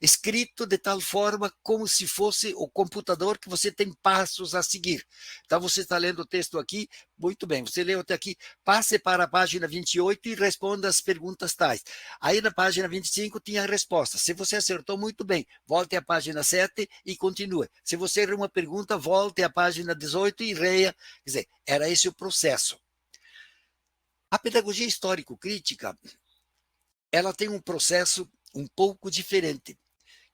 Speaker 2: escrito de tal forma como se fosse o computador que você tem passos a seguir. Então, você está lendo o texto aqui, muito bem, você leu até aqui, passe para a página 28 e responda as perguntas tais. Aí, na página 25, tinha a resposta. Se você acertou, muito bem, volte à página 7 e continue. Se você errou uma pergunta, volte à página 18 e reia. Quer dizer, era esse o processo. A pedagogia histórico-crítica, ela tem um processo um pouco diferente,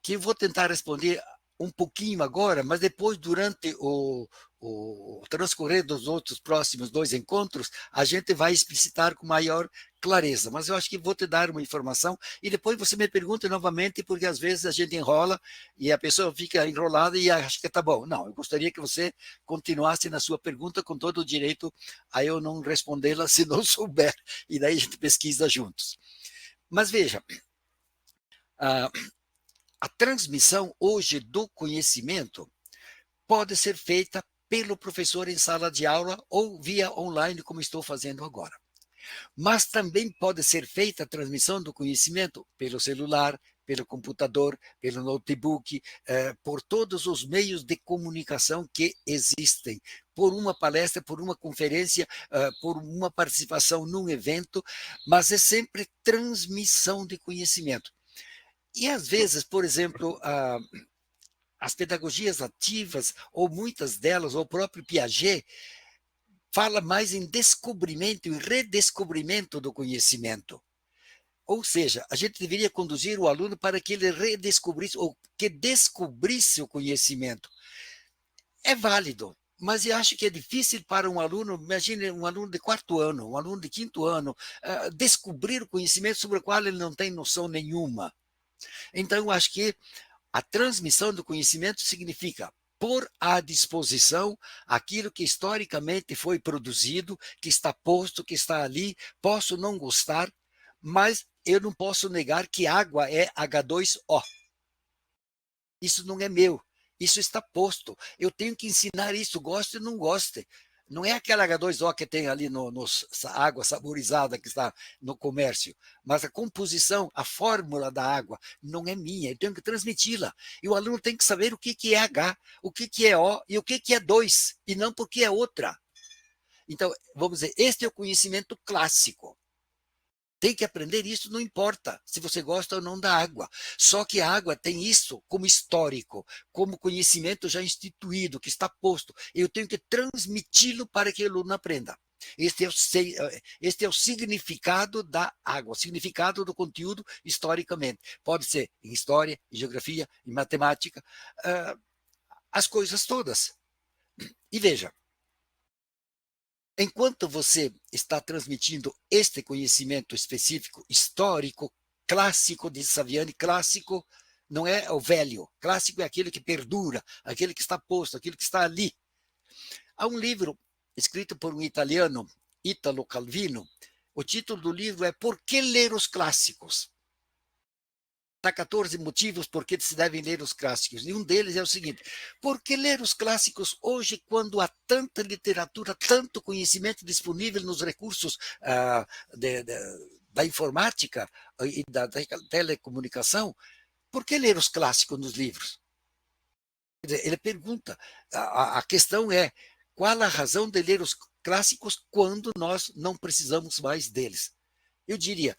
Speaker 2: que eu vou tentar responder um pouquinho agora, mas depois, durante o transcorrer dos outros próximos 2 encontros, a gente vai explicitar com maior clareza. Mas eu acho que vou te dar uma informação e depois você me pergunta novamente, porque às vezes a gente enrola e a pessoa fica enrolada e acha que tá bom. Não, eu gostaria que você continuasse na sua pergunta com todo o direito a eu não respondê-la se não souber, e daí a gente pesquisa juntos. Mas veja, a transmissão hoje do conhecimento pode ser feita pelo professor em sala de aula ou via online, como estou fazendo agora. Mas também pode ser feita a transmissão do conhecimento pelo celular, pelo computador, pelo notebook, por todos os meios de comunicação que existem, por uma palestra, por uma conferência, por uma participação num evento, mas é sempre transmissão de conhecimento. E às vezes, por exemplo, as pedagogias ativas, ou muitas delas, ou o próprio Piaget, fala mais em descobrimento e redescobrimento do conhecimento. Ou seja, a gente deveria conduzir o aluno para que ele redescobrisse, ou que descobrisse o conhecimento. É válido, mas eu acho que é difícil para um aluno, imagine um aluno de 4º ano, um aluno de 5º ano, descobrir o conhecimento sobre o qual ele não tem noção nenhuma. Então, eu acho que a transmissão do conhecimento significa pôr à disposição aquilo que historicamente foi produzido, que está posto, que está ali. Posso não gostar, mas eu não posso negar que água é H2O. Isso não é meu, isso está posto. Eu tenho que ensinar isso, goste ou não goste. Não é aquela H2O que tem ali água saborizada que está no comércio, mas a composição, a fórmula da água não é minha, eu tenho que transmiti-la. E o aluno tem que saber o que é H, o que é O e o que é 2, e não porque é outra. Então, vamos dizer, este é o conhecimento clássico. Tem que aprender isso, não importa se você gosta ou não da água. Só que a água tem isso como histórico, como conhecimento já instituído, que está posto. Eu tenho que transmiti-lo para que o aluno aprenda. Este é o significado da água, o significado do conteúdo historicamente. Pode ser em história, em geografia, em matemática, as coisas todas. E veja, enquanto você está transmitindo este conhecimento específico, histórico, clássico de Saviani, clássico não é o velho, clássico é aquele que perdura, aquele que está posto, aquele que está ali. Há um livro escrito por um italiano, Ítalo Calvino. O título do livro é Por que ler os clássicos? Há 14 motivos por que se devem ler os clássicos. E um deles é o seguinte: por que ler os clássicos hoje, quando há tanta literatura, tanto conhecimento disponível nos recursos da informática e da telecomunicação? Por que ler os clássicos nos livros? Ele pergunta, a questão é, qual a razão de ler os clássicos quando nós não precisamos mais deles? Eu diria,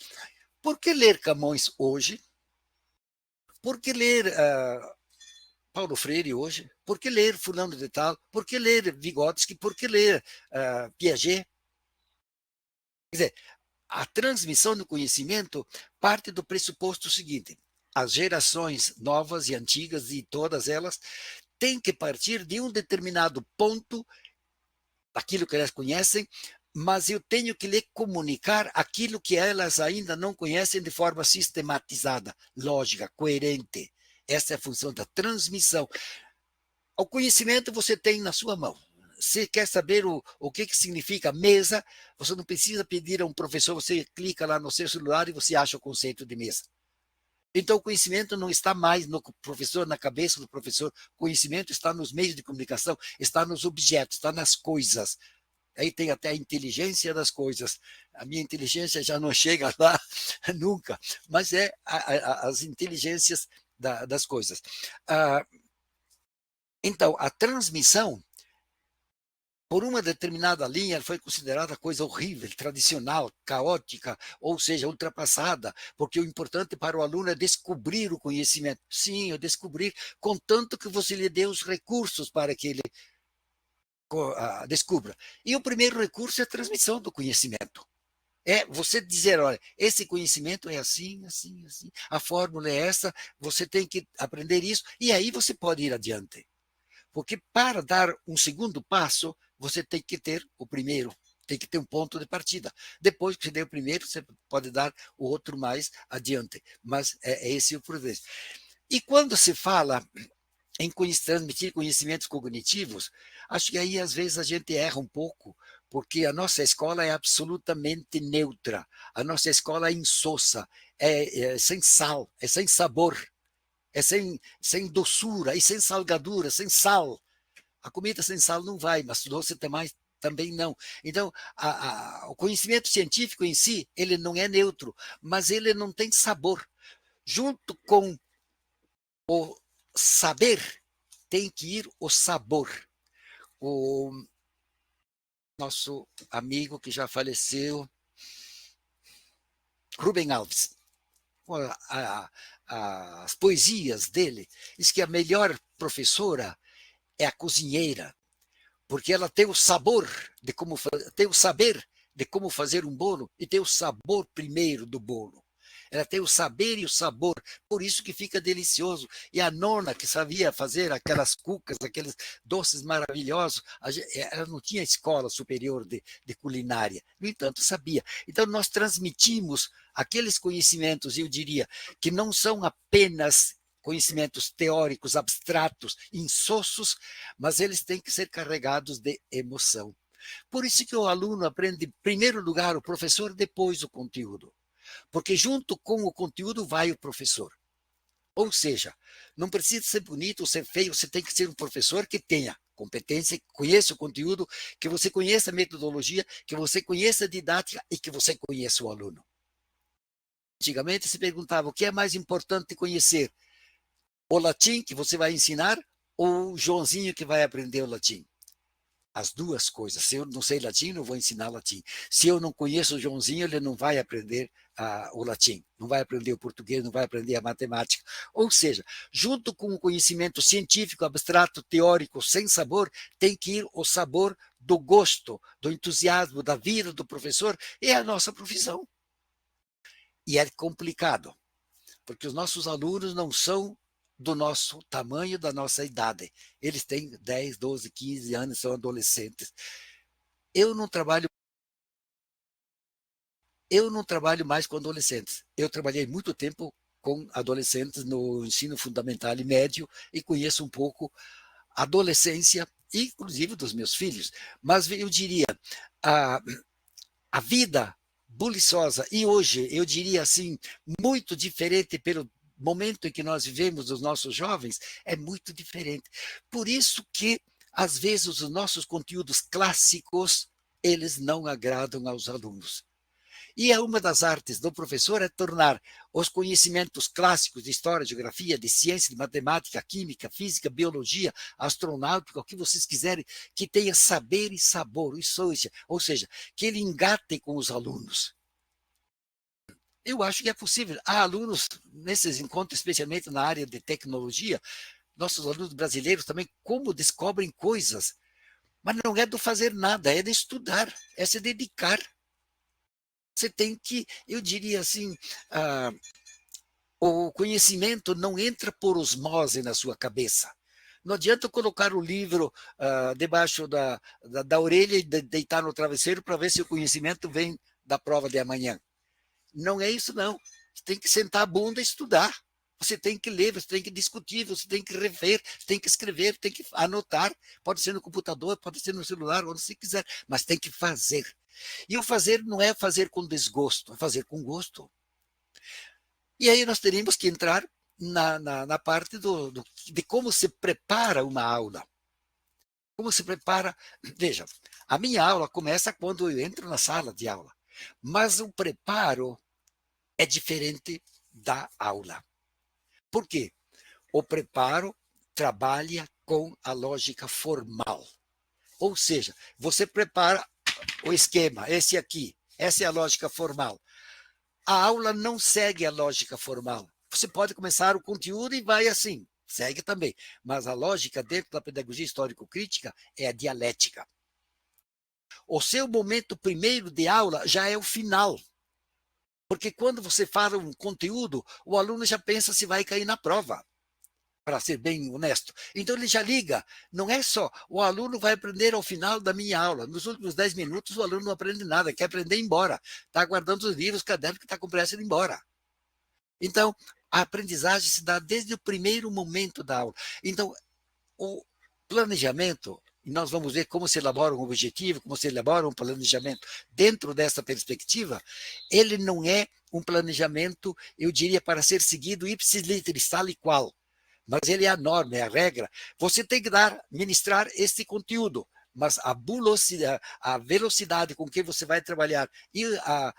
Speaker 2: por que ler Camões hoje? Por que ler Paulo Freire hoje? Por que ler fulano de tal? Por que ler Vygotsky? Por que ler Piaget? Quer dizer, a transmissão do conhecimento parte do pressuposto seguinte: as gerações novas e antigas, e todas elas, têm que partir de um determinado ponto, daquilo que elas conhecem, mas eu tenho que lhe comunicar aquilo que elas ainda não conhecem de forma sistematizada, lógica, coerente. Essa é a função da transmissão. O conhecimento você tem na sua mão. Se quer saber o que significa mesa, você não precisa pedir a um professor, você clica lá no seu celular e você acha o conceito de mesa. Então, o conhecimento não está mais no professor, na cabeça do professor. O conhecimento está nos meios de comunicação, está nos objetos, está nas coisas. Aí tem até a inteligência das coisas. A minha inteligência já não chega lá nunca, mas é as inteligências das coisas. Então, a transmissão, por uma determinada linha, foi considerada coisa horrível, tradicional, caótica, ou seja, ultrapassada, porque o importante para o aluno é descobrir o conhecimento. Sim, eu descobrir, contanto que você lhe dê os recursos para que ele descubra. E o primeiro recurso é a transmissão do conhecimento. É você dizer, olha, esse conhecimento é assim, assim, assim, a fórmula é essa, você tem que aprender isso, e aí você pode ir adiante. Porque para dar um segundo passo, você tem que ter o primeiro, tem que ter um ponto de partida. Depois que você der o primeiro, você pode dar o outro mais adiante. Mas é esse o processo. E quando se fala em transmitir conhecimentos cognitivos, acho que aí às vezes a gente erra um pouco, porque a nossa escola é absolutamente neutra, a nossa escola é insossa, é sem sal, é sem sabor, é sem doçura e sem salgadura, sem sal. A comida sem sal não vai, mas doce também não. Então, o conhecimento científico em si, ele não é neutro, mas ele não tem sabor. Junto com o saber, tem que ir o sabor. O nosso amigo que já faleceu, Rubem Alves, as poesias dele, diz que a melhor professora é a cozinheira, porque ela tem o sabor de como tem o saber de como fazer um bolo e tem o sabor primeiro do bolo. Ela tem o saber e o sabor, por isso que fica delicioso. E a nona, que sabia fazer aquelas cucas, aqueles doces maravilhosos, ela não tinha escola superior de culinária, no entanto sabia. Então nós transmitimos aqueles conhecimentos, eu diria, que não são apenas conhecimentos teóricos, abstratos, insossos, mas eles têm que ser carregados de emoção. Por isso que o aluno aprende, em primeiro lugar, o professor, depois o conteúdo. Porque junto com o conteúdo vai o professor. Ou seja, não precisa ser bonito ou ser feio, você tem que ser um professor que tenha competência, que conheça o conteúdo, que você conheça a metodologia, que você conheça a didática e que você conheça o aluno. Antigamente se perguntava o que é mais importante conhecer: o latim que você vai ensinar ou o Joãozinho que vai aprender o latim? As duas coisas. Se eu não sei latim, não vou ensinar latim. Se eu não conheço o Joãozinho, ele não vai aprender o latim, não vai aprender o português, não vai aprender a matemática. Ou seja, junto com o conhecimento científico, abstrato, teórico, sem sabor, tem que ir o sabor do gosto, do entusiasmo, da vida do professor, é a nossa profissão. E é complicado, porque os nossos alunos não são do nosso tamanho, da nossa idade. Eles têm 10, 12, 15 anos, são adolescentes. Eu não trabalho mais com adolescentes. Eu trabalhei muito tempo com adolescentes no ensino fundamental e médio e conheço um pouco a adolescência, inclusive dos meus filhos. Mas eu diria, a vida buliçosa, e hoje, eu diria assim, muito diferente pelo momento em que nós vivemos, os nossos jovens, é muito diferente. Por isso que, às vezes, os nossos conteúdos clássicos, eles não agradam aos alunos. E é uma das artes do professor é tornar os conhecimentos clássicos de história, geografia, de ciência, de matemática, química, física, biologia, astronáutica, o que vocês quiserem, que tenha saber e sabor, ou seja, que ele engate com os alunos. Eu acho que é possível. Há alunos nesses encontros, especialmente na área de tecnologia, nossos alunos brasileiros também, como descobrem coisas. Mas não é do fazer nada, é de estudar, é se dedicar. Você tem que, eu diria assim, o conhecimento não entra por osmose na sua cabeça. Não adianta colocar o livro debaixo da orelha e deitar no travesseiro para ver se o conhecimento vem da prova de amanhã. Não é isso, não. Você tem que sentar a bunda e estudar. Você tem que ler, você tem que discutir, você tem que rever, você tem que escrever, tem que anotar. Pode ser no computador, pode ser no celular, onde você quiser, mas tem que fazer. E o fazer não é fazer com desgosto, é fazer com gosto. E aí nós teríamos que entrar na parte de como se prepara uma aula. Como se prepara. Veja, a minha aula começa quando eu entro na sala de aula, mas o preparo é diferente da aula. Por quê? O preparo trabalha com a lógica formal. Ou seja, você prepara o esquema, esse aqui, essa é a lógica formal. A aula não segue a lógica formal. Você pode começar o conteúdo e vai assim, segue também. Mas a lógica dentro da pedagogia histórico-crítica é a dialética. O seu momento primeiro de aula já é o final. Porque quando você fala um conteúdo, o aluno já pensa se vai cair na prova, para ser bem honesto. Então ele já liga, não é só, o aluno vai aprender ao final da minha aula. Nos últimos 10 minutos o aluno não aprende nada, quer aprender e ir embora. Está aguardando os livros, caderno que está com pressa de ir embora. Então, a aprendizagem se dá desde o primeiro momento da aula. Então, o planejamento, e nós vamos ver como se elabora um objetivo, como se elabora um planejamento dentro dessa perspectiva, ele não é um planejamento, eu diria, para ser seguido ipsis literis, tal e qual, mas ele é a norma, é a regra. Você tem que ministrar este conteúdo, mas a velocidade com que você vai trabalhar e a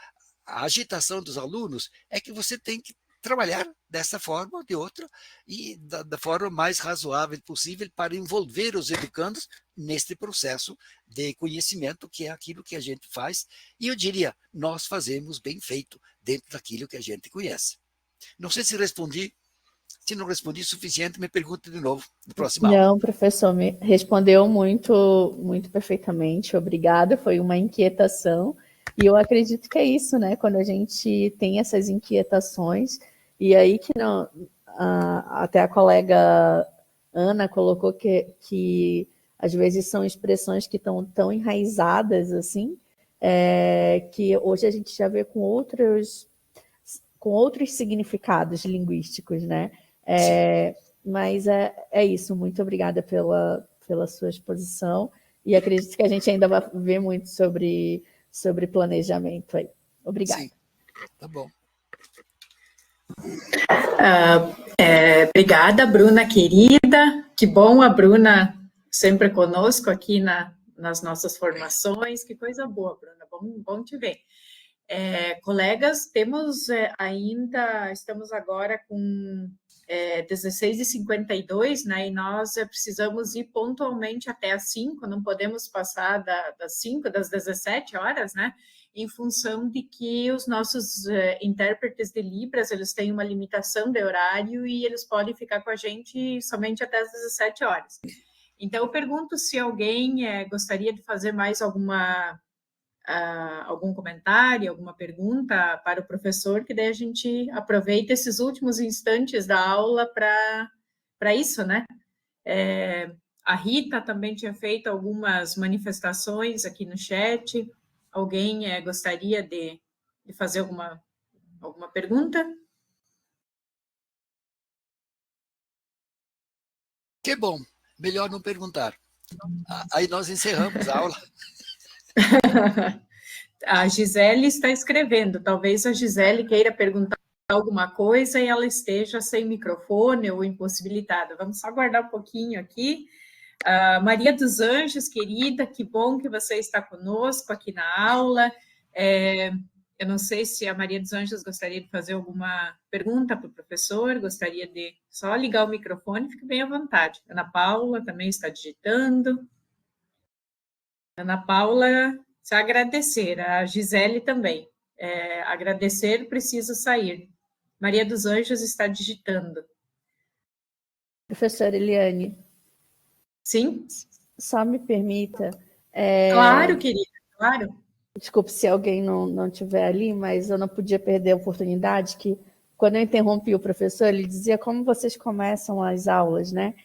Speaker 2: agitação dos alunos é que você tem que trabalhar dessa forma ou de outra e da forma mais razoável possível para envolver os educandos neste processo de conhecimento, que é aquilo que a gente faz, e eu diria, nós fazemos bem feito dentro daquilo que a gente conhece. Não sei se respondi. Se não respondi o suficiente, me pergunte de novo no próximo aula.
Speaker 3: Não, professor, me respondeu muito, muito perfeitamente. Obrigada, foi uma inquietação. E eu acredito que é isso, né? Quando a gente tem essas inquietações, e aí que não, até a colega Ana colocou que às vezes são expressões que estão tão enraizadas assim, que hoje a gente já vê com outros significados linguísticos, né? Mas é isso, muito obrigada pela sua exposição, e acredito que a gente ainda vai ver muito sobre planejamento aí. Obrigada.
Speaker 2: Sim, tá bom.
Speaker 1: Obrigada, Bruna, querida. Que bom a Bruna sempre conosco aqui nas nossas formações. Que coisa boa, Bruna. Bom te ver. Colegas, temos estamos agora com 16h52, né? E nós precisamos ir pontualmente até às 5, não podemos passar das 5, das 17 horas, né? Em função de que os nossos intérpretes de Libras, eles têm uma limitação de horário e eles podem ficar com a gente somente até as 17 horas. Então, eu pergunto se alguém gostaria de fazer mais algum comentário, alguma pergunta para o professor, que daí a gente aproveita esses últimos instantes da aula para isso, né? A Rita também tinha feito algumas manifestações aqui no chat. Alguém gostaria de fazer alguma pergunta?
Speaker 2: Que bom, melhor não perguntar. Aí nós encerramos a aula.
Speaker 1: A Gisele está escrevendo. Talvez a Gisele queira perguntar alguma coisa e ela esteja sem microfone ou impossibilitada. Vamos só aguardar um pouquinho aqui. Maria dos Anjos, querida, que bom que você está conosco aqui na aula. Eu não sei se a Maria dos Anjos gostaria de fazer alguma pergunta para o professor, gostaria de só ligar o microfone, fique bem à vontade. Ana Paula também está digitando. Ana Paula, se agradecer, a Gisele também. Agradecer, preciso sair. Maria dos Anjos está digitando.
Speaker 3: Professora Eliane.
Speaker 1: Sim?
Speaker 3: Só me permita.
Speaker 1: Claro, querida, claro.
Speaker 3: Desculpe se alguém não estiver ali, mas eu não podia perder a oportunidade que, quando eu interrompi o professor, ele dizia como vocês começam as aulas, né?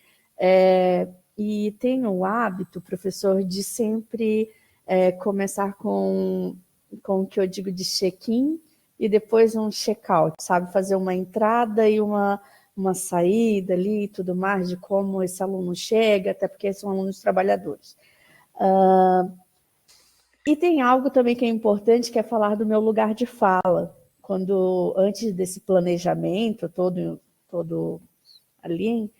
Speaker 3: E tenho o hábito, professor, de sempre começar com o que eu digo de check-in e depois um check-out, sabe? Fazer uma entrada e uma saída ali e tudo mais, de como esse aluno chega, até porque são alunos trabalhadores. E tem algo também que é importante, que é falar do meu lugar de fala. Antes desse planejamento todo ali,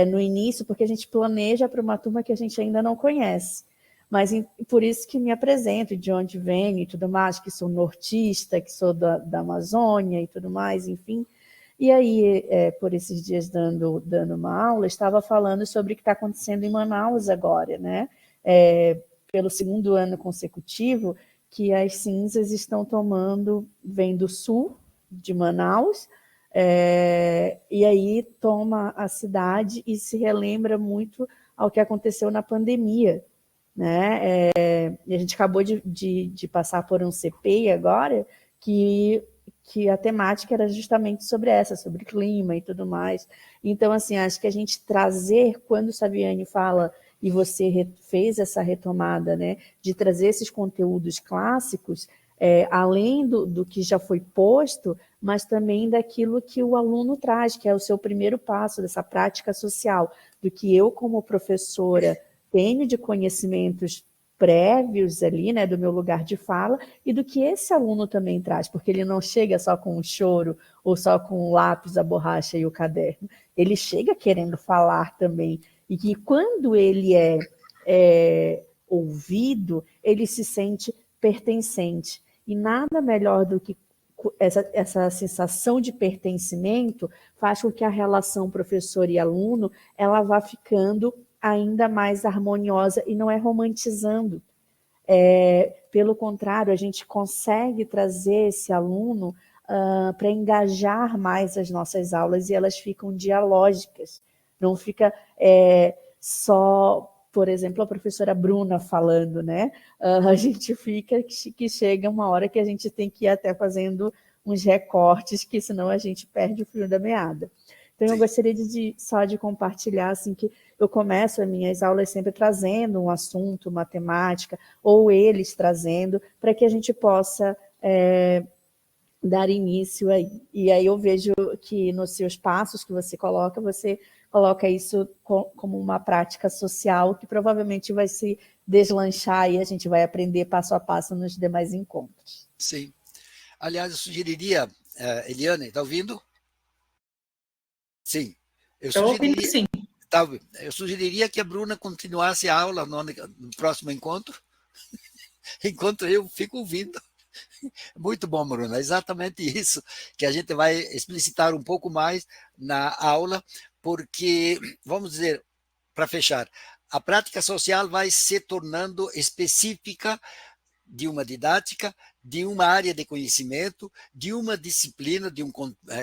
Speaker 3: no início, porque a gente planeja para uma turma que a gente ainda não conhece. Mas por isso que me apresento, de onde venho e tudo mais, que sou nortista, que sou da Amazônia e tudo mais, enfim. E aí, por esses dias dando uma aula, estava falando sobre o que está acontecendo em Manaus agora, né? Pelo segundo ano consecutivo, que as cinzas estão vem do sul de Manaus, e aí toma a cidade e se relembra muito ao que aconteceu na pandemia, né? E a gente acabou de passar por um CPI agora, que a temática era justamente sobre clima e tudo mais. Então, assim, acho que a gente trazer, quando o Saviani fala, e você fez essa retomada, né, de trazer esses conteúdos clássicos, além do que já foi posto, mas também daquilo que o aluno traz, que é o seu primeiro passo dessa prática social, do que eu, como professora, tenho de conhecimentos prévios ali, né, do meu lugar de fala, e do que esse aluno também traz, porque ele não chega só com o choro, ou só com o lápis, a borracha e o caderno, ele chega querendo falar também, e que quando ele é ouvido, ele se sente pertencente. E nada melhor do que essa sensação de pertencimento faz com que a relação professor e aluno ela vá ficando ainda mais harmoniosa e não é romantizando. Pelo contrário, a gente consegue trazer esse aluno para engajar mais as nossas aulas e elas ficam dialógicas. Não fica só, por exemplo, a professora Bruna falando, né? A gente fica que chega uma hora que a gente tem que ir até fazendo uns recortes, que senão a gente perde o fio da meada. Então, eu gostaria só de compartilhar, assim, que eu começo as minhas aulas sempre trazendo um assunto, uma temática, ou eles trazendo, para que a gente possa dar início aí. E aí eu vejo que nos seus passos que você coloca isso como uma prática social que provavelmente vai se deslanchar e a gente vai aprender passo a passo nos demais encontros.
Speaker 2: Sim. Aliás, eu sugeriria, Eliane, está ouvindo? Sim. Eu sugeriria que a Bruna continuasse a aula no próximo encontro, enquanto eu fico ouvindo. Muito bom, Bruna. É exatamente isso que a gente vai explicitar um pouco mais na aula, porque, vamos dizer, para fechar, a prática social vai se tornando específica de uma didática, de uma área de conhecimento, de uma disciplina, de um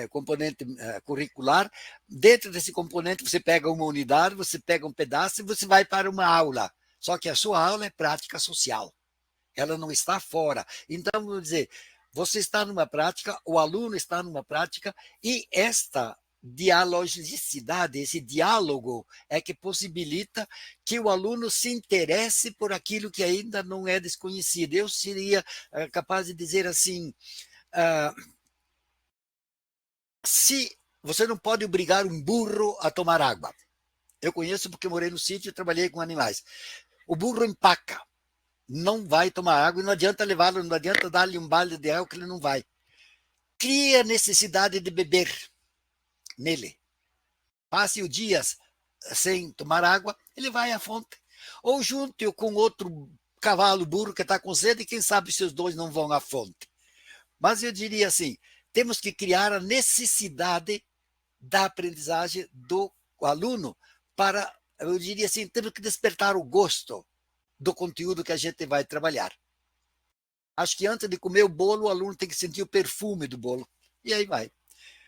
Speaker 2: componente curricular. Dentro desse componente, você pega uma unidade, você pega um pedaço e você vai para uma aula. Só que a sua aula é prática social. Ela não está fora. Então, vamos dizer, você está numa prática, o aluno está numa prática, e esta dialogicidade, esse diálogo é que possibilita que o aluno se interesse por aquilo que ainda não é desconhecido. Eu seria capaz de dizer assim, se você não pode obrigar um burro a tomar água. Eu conheço porque morei no sítio e trabalhei com animais. O burro empaca. não vai tomar água e não adianta levá-lo, não adianta dar-lhe um balde de água que ele não vai. Cria necessidade de beber nele. Passe o dia sem tomar água, ele vai à fonte. Ou junte-o com outro cavalo burro que está com sede, e quem sabe se os dois não vão à fonte. Mas eu diria assim, temos que criar a necessidade da aprendizagem do aluno para, eu diria assim, temos que despertar o gosto do conteúdo que a gente vai trabalhar. Acho que antes de comer o bolo, o aluno tem que sentir o perfume do bolo. E aí vai.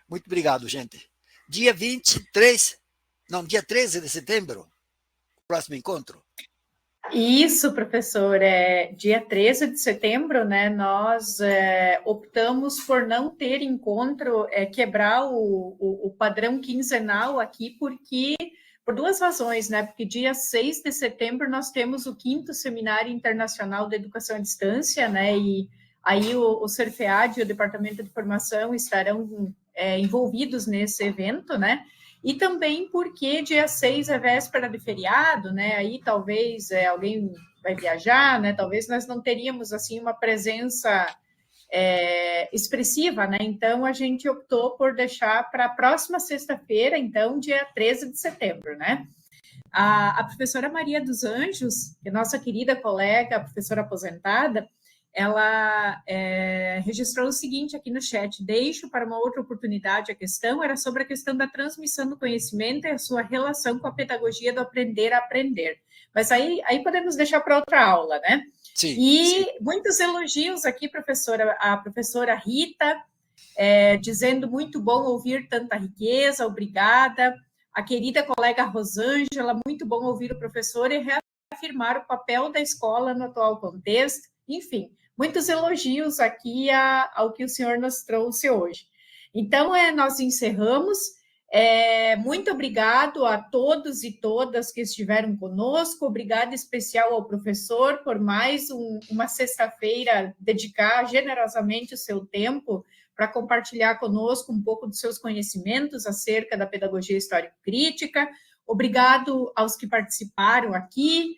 Speaker 2: Muito obrigado, gente. Dia 23, não, dia 13 de setembro, próximo encontro.
Speaker 1: Isso, professor, dia 13 de setembro, né, nós optamos por não ter encontro, quebrar o padrão quinzenal aqui, porque por duas razões, né, porque dia 6 de setembro nós temos o 5º Seminário Internacional de Educação à Distância, né, e aí o Serfead e o Departamento de Formação estarão envolvidos nesse evento, né, e também porque dia 6 é véspera de feriado, né? Aí talvez alguém vai viajar, né? Talvez nós não teríamos assim uma presença expressiva, né? Então a gente optou por deixar para a próxima sexta-feira, então, dia 13 de setembro, né? A professora Maria dos Anjos, que é nossa querida colega, professora aposentada, ela registrou o seguinte aqui no chat: deixo para uma outra oportunidade a questão, era sobre a questão da transmissão do conhecimento e a sua relação com a pedagogia do aprender a aprender. Mas aí podemos deixar para outra aula, né?
Speaker 2: Sim,
Speaker 1: e
Speaker 2: sim.
Speaker 1: Muitos elogios aqui, professora, a professora Rita, dizendo muito bom ouvir tanta riqueza, obrigada. A querida colega Rosângela, muito bom ouvir o professor e reafirmar o papel da escola no atual contexto. Enfim, muitos elogios aqui ao que o senhor nos trouxe hoje. Então, nós encerramos. Muito obrigado a todos e todas que estiveram conosco. Obrigado especial ao professor por mais uma sexta-feira dedicar generosamente o seu tempo para compartilhar conosco um pouco dos seus conhecimentos acerca da pedagogia histórico-crítica. Obrigado aos que participaram aqui.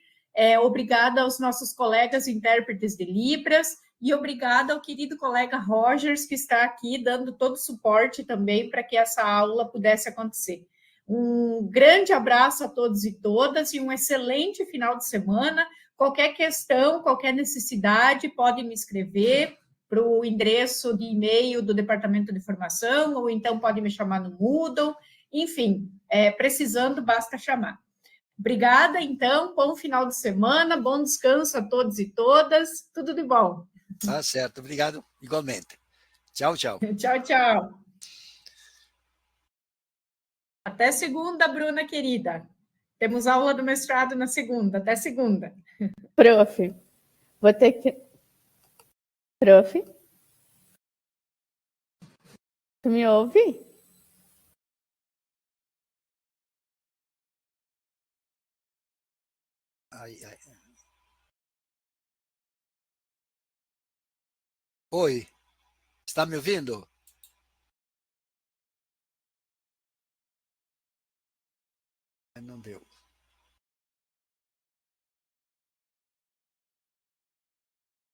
Speaker 1: Obrigada aos nossos colegas intérpretes de Libras e obrigada ao querido colega Rogers, que está aqui dando todo o suporte também para que essa aula pudesse acontecer. Um grande abraço a todos e todas e um excelente final de semana. Qualquer questão, qualquer necessidade, pode me escrever para o endereço de e-mail do Departamento de Formação, ou então pode me chamar no Moodle. Enfim, precisando, basta chamar. Obrigada, então, bom final de semana, bom descanso a todos e todas, tudo de bom.
Speaker 2: Tá certo, obrigado, igualmente. Tchau, tchau.
Speaker 1: Tchau, tchau. Até segunda, Bruna querida. Temos aula do mestrado na segunda, até segunda.
Speaker 3: Prof, vou ter que... Prof? Tu me ouve?
Speaker 2: Ai, ai. Oi, está me ouvindo? Não deu.